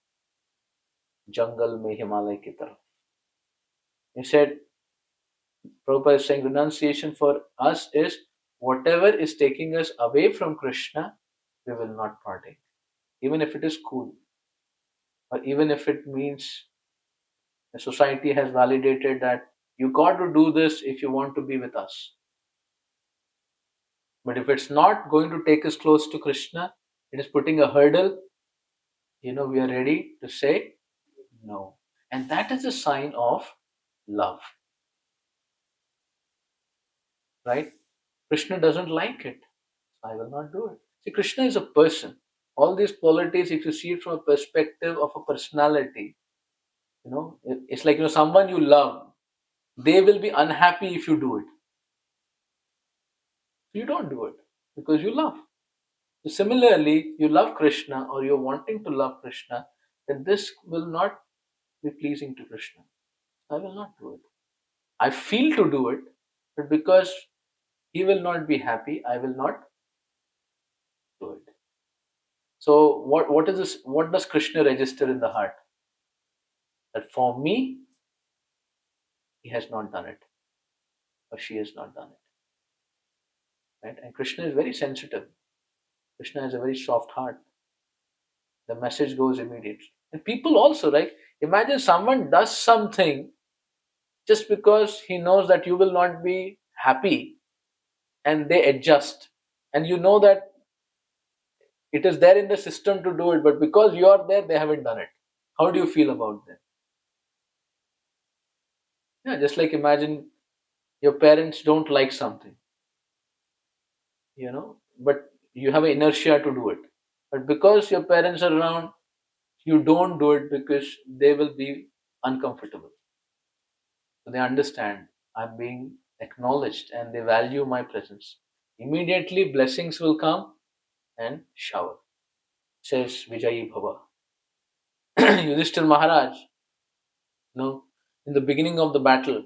जंगल में हिमालय की तरफ. He said, Prabhupada is saying renunciation for us is whatever is taking us away from Krishna, we will not partake. Even if it is cool, or even if it means the society has validated that you got to do this if you want to be with us. But if it's not going to take us close to Krishna, it is putting a hurdle, we are ready to say no. And that is a sign of love. Right? Krishna doesn't like it. I will not do it. See, Krishna is a person. All these qualities, if you see it from a perspective of a personality, it's like someone you love, they will be unhappy if you do it. You don't do it because you love. So similarly, you love Krishna or you're wanting to love Krishna, then this will not be pleasing to Krishna. I will not do it. I feel to do it, but because he will not be happy, I will not do it. So what is this? What does Krishna register in the heart? That for me, he has not done it, or she has not done it. Right? And Krishna is very sensitive. Krishna has a very soft heart. The message goes immediately. And people also, like, imagine someone does something just because he knows that you will not be happy, and they adjust. And you know that it is there in the system to do it, but because you are there, they haven't done it. How do you feel about them? Yeah, just like imagine your parents don't like something, but you have an inertia to do it. But because your parents are around, you don't do it because they will be uncomfortable. So they understand I'm being acknowledged and they value my presence. Immediately blessings will come and shower. Says Vijayi Bhava. Yudhishthir Maharaj, in the beginning of the battle,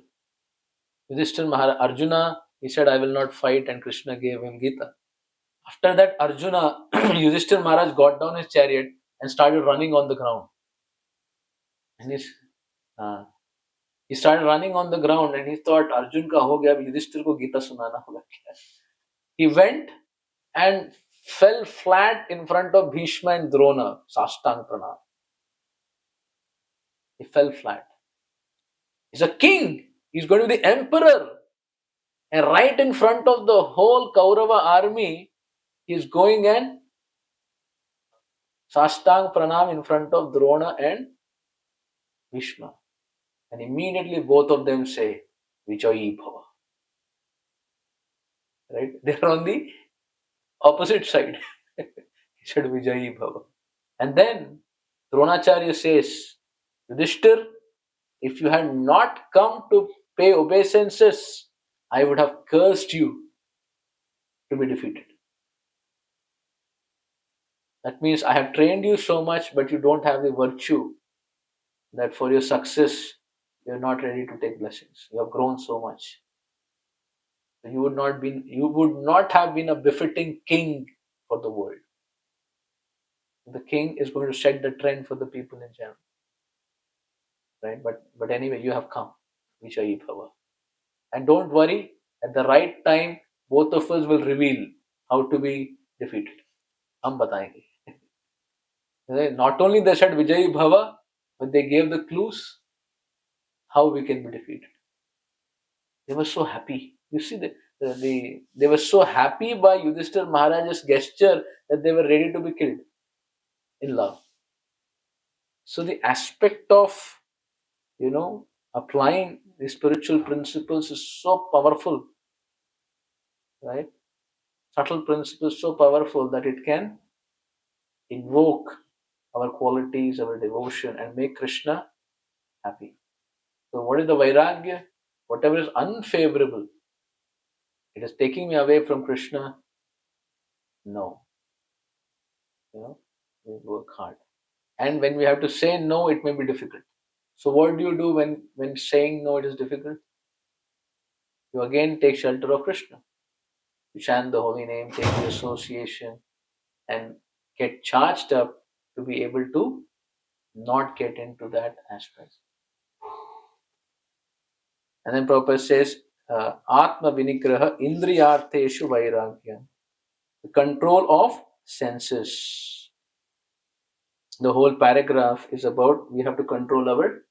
Yudhishthir Maharaj, Arjuna, he said, I will not fight, and Krishna gave him Gita. After that, Arjuna, Yudhishthir Maharaj got down his chariot and started running on the ground. And he started running on the ground and he thought, Arjun ka ho gaya, ab Yudhishthir ko Gita sunana hoga. He went and fell flat in front of Bhishma and Drona, Sastang Pranam. He fell flat. He's a king. He's going to be the emperor. And right in front of the whole Kaurava army, he's going and Sastang Pranam in front of Drona and Bhishma. And immediately both of them say, Vijayi Bhava. Right? They're on the opposite side. He said Vijayi Bhava. And then Dronacharya says, Yudhishthir, if you had not come to pay obeisances, I would have cursed you to be defeated. That means I have trained you so much, but you don't have the virtue that for your success, you're not ready to take blessings. You have grown so much. So you would not have been a befitting king for the world. The king is going to set the trend for the people in general. Right? But anyway, you have come. Vijayi Bhava. And don't worry, at the right time, both of us will reveal how to be defeated. Hum batayenge. Not only they said Vijayi Bhava, but they gave the clues how we can be defeated. They were so happy. You see, they were so happy by Yudhishthir Maharaj's gesture that they were ready to be killed in love. So the aspect of, applying the spiritual principles is so powerful, right? Subtle principles so powerful that it can invoke our qualities, our devotion, and make Krishna happy. So what is the Vairagya? Whatever is unfavorable, it is taking me away from Krishna. No. We work hard. And when we have to say no, it may be difficult. So what do you do when saying no, it is difficult? You again take shelter of Krishna. You chant the holy name, take the association, and get charged up to be able to not get into that aspect. And then Prabhupada says, Atma Vinigraha Indriyartheshu Vairagyam. The control of senses. The whole paragraph is about we have to control our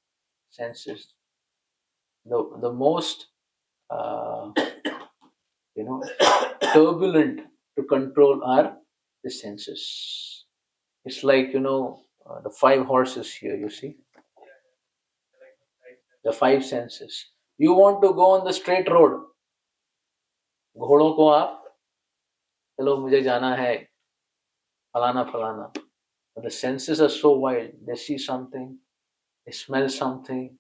senses. The most turbulent to control are the senses. It's like the 5 horses here. You see, the 5 senses. You want to go on the straight road. घोड़ों को आप चलो मुझे जाना है फलाना फलाना. But the senses are so wild. They see something, they smell something,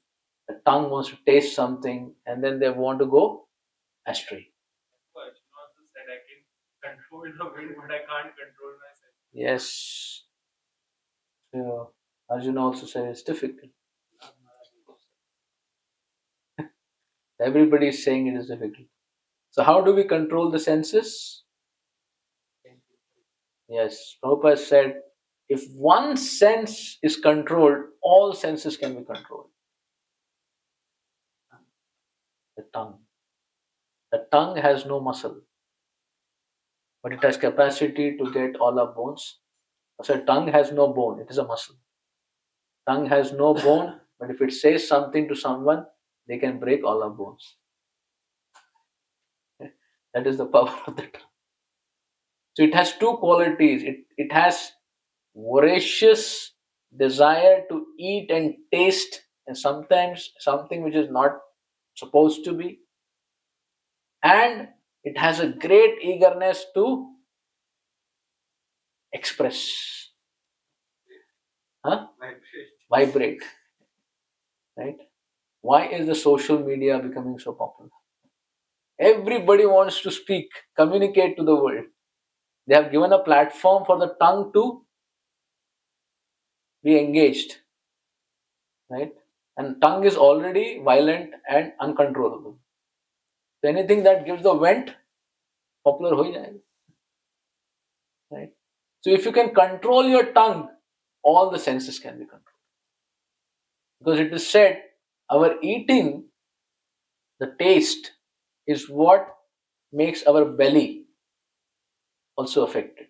the tongue wants to taste something, and then they want to go astray. Arjuna also said, I with the wind, but I can't control myself. Yes. So Arjuna also said it's difficult. Everybody is saying it is difficult. So how do we control the senses? Yes, Prabhupada said, if one sense is controlled, all senses can be controlled. The tongue. The tongue has no muscle, but it has capacity to get all our bones. So tongue has no bone, it is a muscle. Tongue has no bone, but if it says something to someone, they can break all our bones. That is the power of the tongue. So it has two qualities. It has voracious desire to eat and taste, and sometimes something which is not supposed to be, and it has a great eagerness to express, vibrate, right? Why is the social media becoming so popular? Everybody wants to speak, communicate to the world. They have given a platform for the tongue to be engaged, right? And tongue is already violent and uncontrollable. So anything that gives the vent, popular ho jayega, right? So if you can control your tongue, all the senses can be controlled. Because it is said, our eating, the taste, is what makes our belly also affected.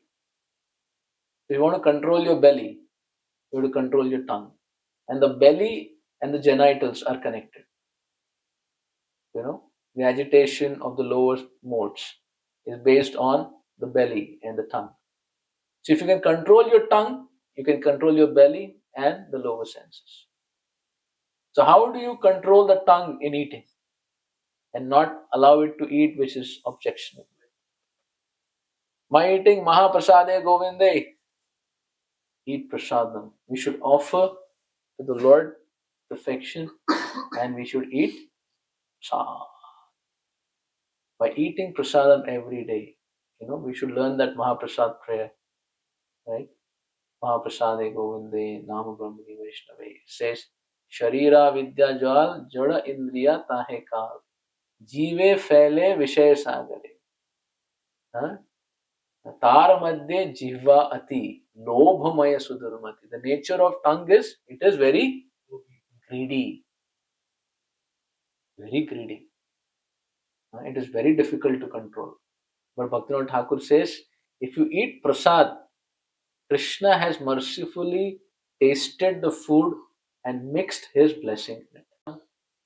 If you want to control your belly, you have to control your tongue. And the belly and the genitals are connected. The agitation of the lower modes is based on the belly and the tongue. So if you can control your tongue, you can control your belly and the lower senses. So how do you control the tongue in eating and not allow it to eat which is objectionable? My eating Mahaprasade Govinde. Eat prasadam. We should offer to the Lord perfection and we should eat sa. By eating prasadam every day, we should learn that Mahaprasad prayer, right? Mahaprasade Govinde Nama Brahmani Vaishnave. It says, Sharira Vidya Jal Jada Indriya Tahe Kal Jive Fele Vishay Sagare. Tar Madhye Jihva Ati Lobhamaya Sudurmati. The nature of tongue is, it is very greedy. Very greedy. It is very difficult to control. But Bhaktivinoda Thakur says, if you eat prasad, Krishna has mercifully tasted the food and mixed his blessing in it.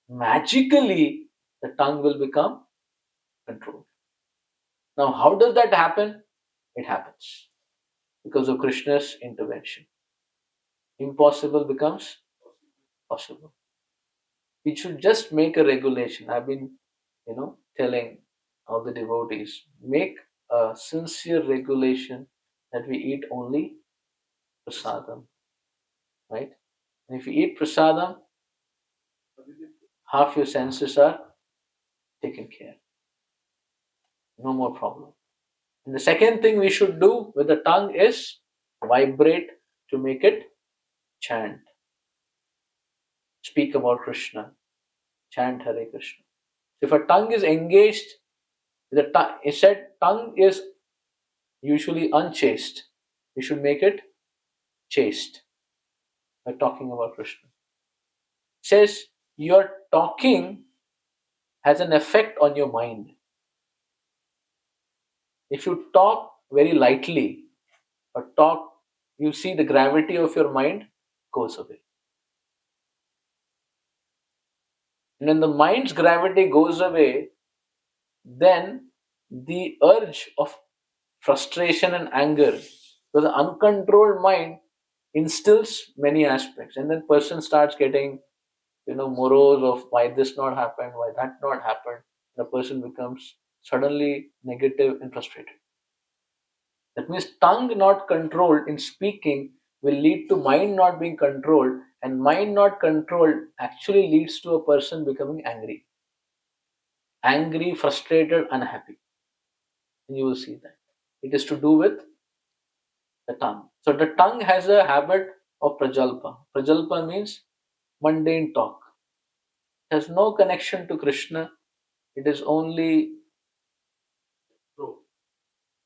Magically, the tongue will become controlled. Now, how does that happen? It happens because of Krishna's intervention. Impossible becomes possible. We should just make a regulation. I've been, telling all the devotees, make a sincere regulation that we eat only prasadam, right? And if you eat prasadam, half your senses are taken care. No more problem. And the second thing we should do with the tongue is vibrate to make it chant. Speak about Krishna. Chant Hare Krishna. If a tongue is engaged, it said tongue is usually unchaste. We should make it chaste by talking about Krishna. It says your talking has an effect on your mind. If you talk very lightly or you see the gravity of your mind goes away. And when the mind's gravity goes away, then the urge of frustration and anger, because the uncontrolled mind instills many aspects, and then person starts getting, morose of why this not happened, why that not happened. The person becomes suddenly negative and frustrated. That means tongue not controlled in speaking will lead to mind not being controlled, and mind not controlled actually leads to a person becoming angry, frustrated, unhappy. And you will see that. It is to do with the tongue. So the tongue has a habit of prajalpa. Prajalpa means mundane talk. It has no connection to Krishna. It is only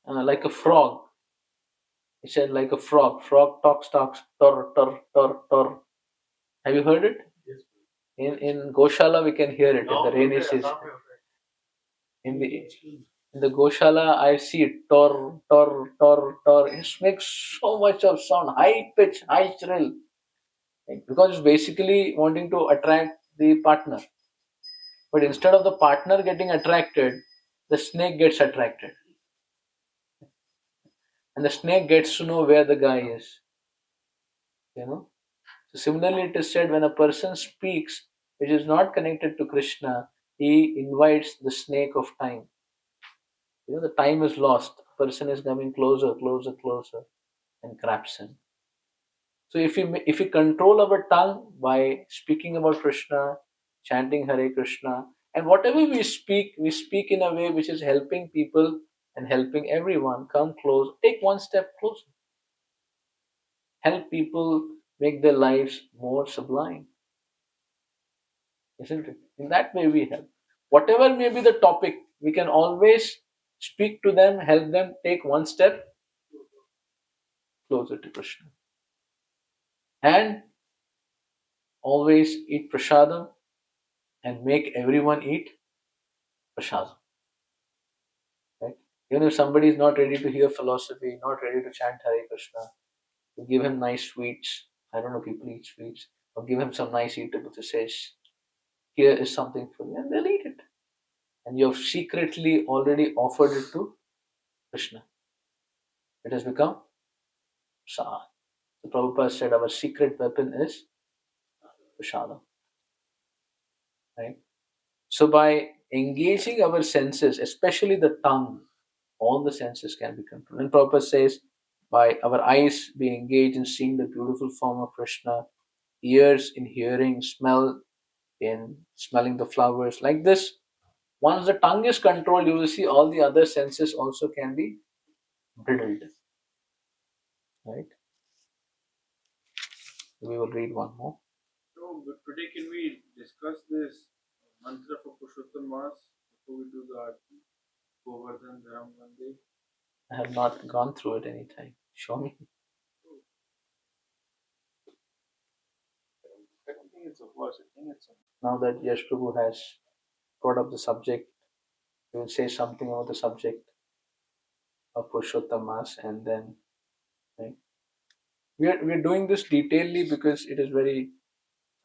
like a frog. It said like a frog. Frog talks, tor, tor, tor, tor. Have you heard it? Yes. In Goshala we can hear it in the rainy season. In the Goshala I see it, tor, tor, tor, tor. It makes so much of sound, high pitch, high shrill. Because it's basically wanting to attract the partner. But instead of the partner getting attracted, the snake gets attracted. And the snake gets to know where the guy is. So similarly it is said, when a person speaks which is not connected to Krishna, he invites the snake of time. The time is lost. The person is coming closer, closer, closer, and grabs him. So if we control our tongue by speaking about Krishna, chanting Hare Krishna, and whatever we speak in a way which is helping people and helping everyone come close, take one step closer. Help people make their lives more sublime. Isn't it? In that way we help. Whatever may be the topic, we can always speak to them, help them take one step closer to Krishna. And always eat prasadam and make everyone eat prasadam. Right? Even if somebody is not ready to hear philosophy, not ready to chant Hare Krishna, you give him nice sweets. I don't know, people eat sweets. Or give him some nice eatables. It says, here is something for you, and they'll eat it. And you have secretly already offered it to Krishna. It has become prasadam. The Prabhupada said our secret weapon is prasadam. Right? So by engaging our senses, especially the tongue, all the senses can be controlled. And Prabhupada says, by our eyes being engaged in seeing the beautiful form of Krishna, ears in hearing, smell in smelling the flowers. Like this, once the tongue is controlled, you will see all the other senses also can be bridled. Right? We will read one more. So, but today can we discuss this mantra for Purushottam Mas before we do the Aarti? Govardhan Dharam Vande. I have not gone through it any time. Show me. I don't think it's a verse. I think it's a... Now that Yash Prabhu has brought up the subject, we will say something about the subject of Purushottam Mas, and then right? we're doing this detailedly because it is very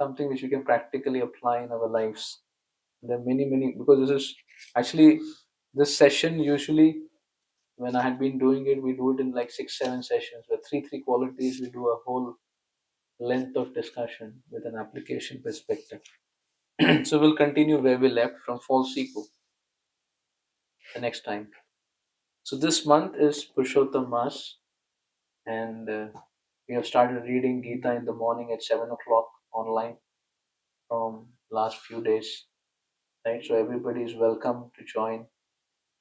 something which we can practically apply in our lives. There are many, because this is actually this session usually when I had been doing it, we do it in like 6-7 sessions where three qualities, we do a whole length of discussion with an application perspective. So we'll continue where we left from false ego the next time. So this month is Purushottam Mas, and we have started reading Gita in the morning at 7 o'clock online from last few days. Right, so everybody is welcome to join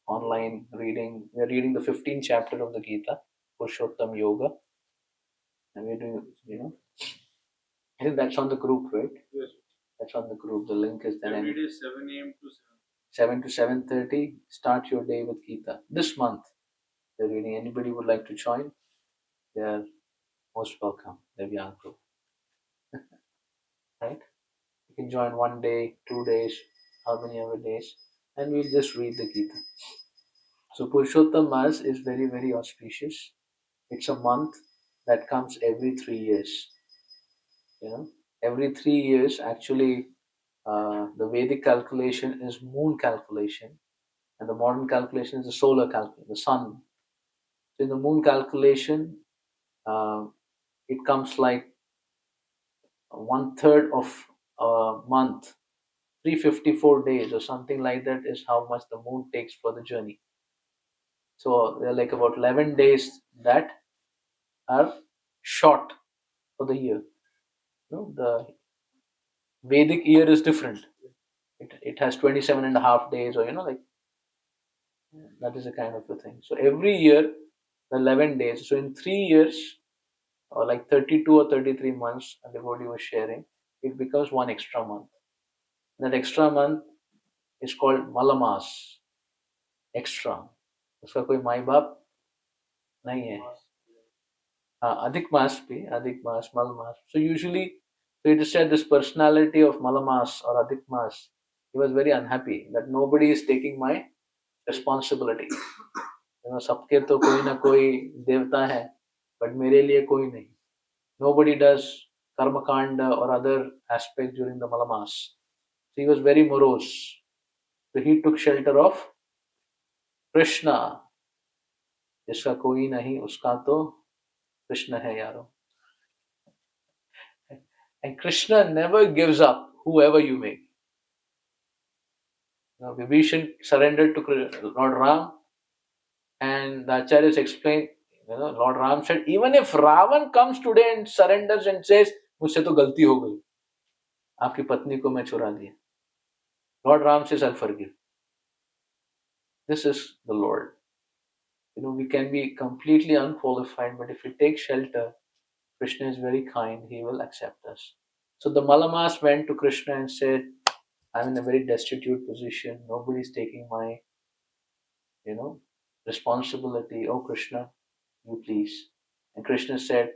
online reading. We are reading the 15th chapter of the Gita, Purushottam Yoga, and we're doing, I think that's on the group, right? Yes. That's on the group. The link is there. Every day 7 a.m. to 7 to 7:30. Start your day with Gita. This month, we're reading. Anybody would like to join? They are most welcome. They're young group. Right? You can join 1 day, 2 days, how many other days, and we'll just read the Gita. So Purushottam Mas is very, very auspicious. It's a month that comes every 3 years. Every 3 years, actually, the Vedic calculation is moon calculation, and the modern calculation is the solar calculation, the sun. So in the moon calculation, it comes like 1/3 of a month, 354 days or something like that is how much the moon takes for the journey. So there are like about 11 days that are short for the year. The Vedic year is different. It has 27 and a half days, or like that is a kind of a thing. So every year the 11 days. So in 3 years, or like 32 or 33 months, the devotee was sharing, it becomes one extra month. That extra month is called Malamas. Extra. उसका कोई माई बाप नहीं है. Adhik Mas bhi, Adhik Mas, Malamas. So usually, so it is said this personality of Malamas or Adhik Mas, he was very unhappy that nobody is taking my responsibility. सबके तो कोई ना कोई देवता है, but मेरे लिए कोई नहीं. Nobody does karma kanda or other aspects during the Malamas. So he was very morose. So he took shelter of Krishna. जिसका कोई नहीं उसका तो Krishna hai yaro. And Krishna never gives up whoever you make. Now, Vibhishan surrendered to Lord Ram, and the Acharyas explained, Lord Ram said, even if Ravan comes today and surrenders and says, मुझसे तो गलती हो गई, आपकी पत्नी को मैं चुरा दिया. Lord Ram says, I'll forgive. This is the Lord. We can be completely unqualified, but if we take shelter, Krishna is very kind, he will accept us. So the Malamas went to Krishna and said, I'm in a very destitute position. Nobody is taking my, responsibility. Oh Krishna, you please. And Krishna said,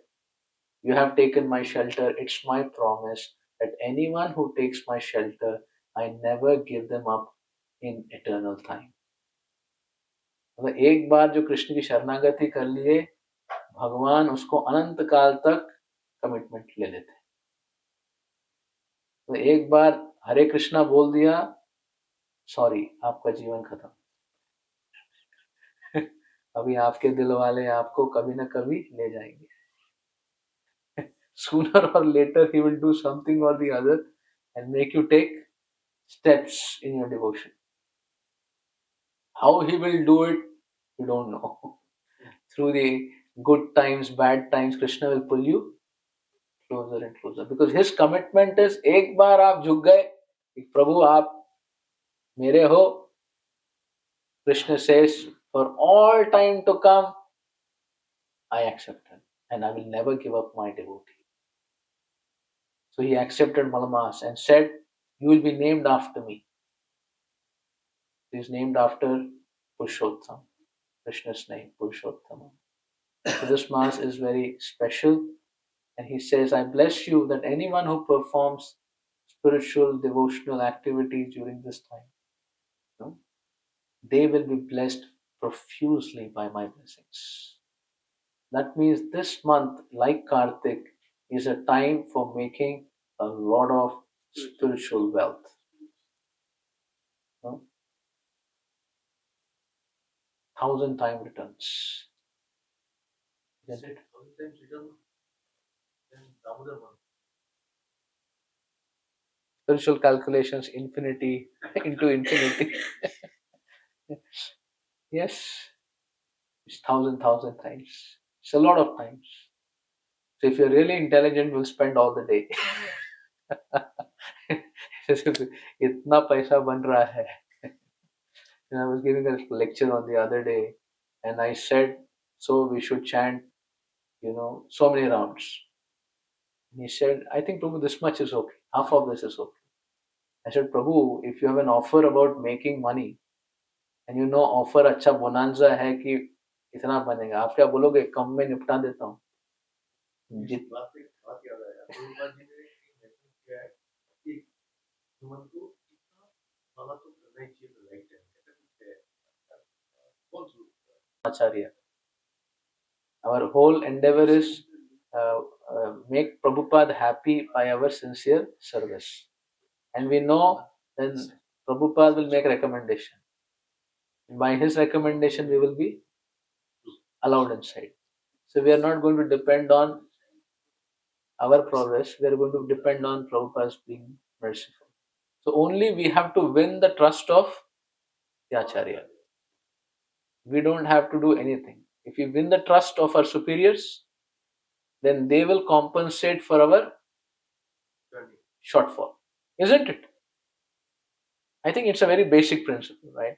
you have taken my shelter. It's my promise that anyone who takes my shelter, I never give them up in eternal time. मतलब एक बार जो कृष्ण की शरणागति कर लिए, भगवान उसको अनंत काल तक कमिटमेंट ले लेते. तो एक बार हरे कृष्णा बोल दिया, सॉरी, आपका जीवन खत्म. अभी आपके दिल वाले आपको कभी ना कभी ले जाएंगे. Sooner or later he will do something or the other and make you take steps in your devotion. How he will do it, you don't know. Through the good times, bad times, Krishna will pull you closer and closer. Because his commitment is, एक बार आप झुक गए, प्रभु आप मेरे हो. Krishna says, for all time to come, I accept him and I will never give up my devotee. So he accepted Malamas and said, you will be named after me. He is named after Purushottam, Krishna's name, Purushottam. So this Mas is very special, and he says, I bless you that anyone who performs spiritual devotional activities during this time, they will be blessed profusely by my blessings. That means this month, like Kartik, is a time for making a lot of spiritual wealth. 1,000 times returns. Isn't it? 1,000 times return, then Damodar month. Spiritual calculations, infinity into infinity. Yes, it's 1,000 times. It's a lot of times. So if you're really intelligent, we'll spend all the day. इतना पैसा बन रहा है. I was giving a lecture on the other day, and I said, so we should chant, so many rounds. And he said, I think Prabhu, this much is okay. Half of this is okay. I said, Prabhu, if you have an offer about making money, and offer अच्छा bonanza है कि इतना बनेगा, आप क्या बोलोगे? कम में निपटा देता हूँ. बात याद आया, प्रभुपाद जी ने mention किया है कि ह्यूमन को इतना वाला तो करना ही चाहिए the right time. ऐसा कुछ है. कौन सा? Acharya. Our whole endeavor is make Prabhupada happy by our sincere service. And we know then Prabhupada will make recommendation. By his recommendation, we will be allowed inside. So we are not going to depend on our progress. We are going to depend on Prabhupada's being merciful. So only we have to win the trust of the Acharya. We don't have to do anything. If we win the trust of our superiors, then they will compensate for our shortfall. Isn't it? I think it's a very basic principle, right?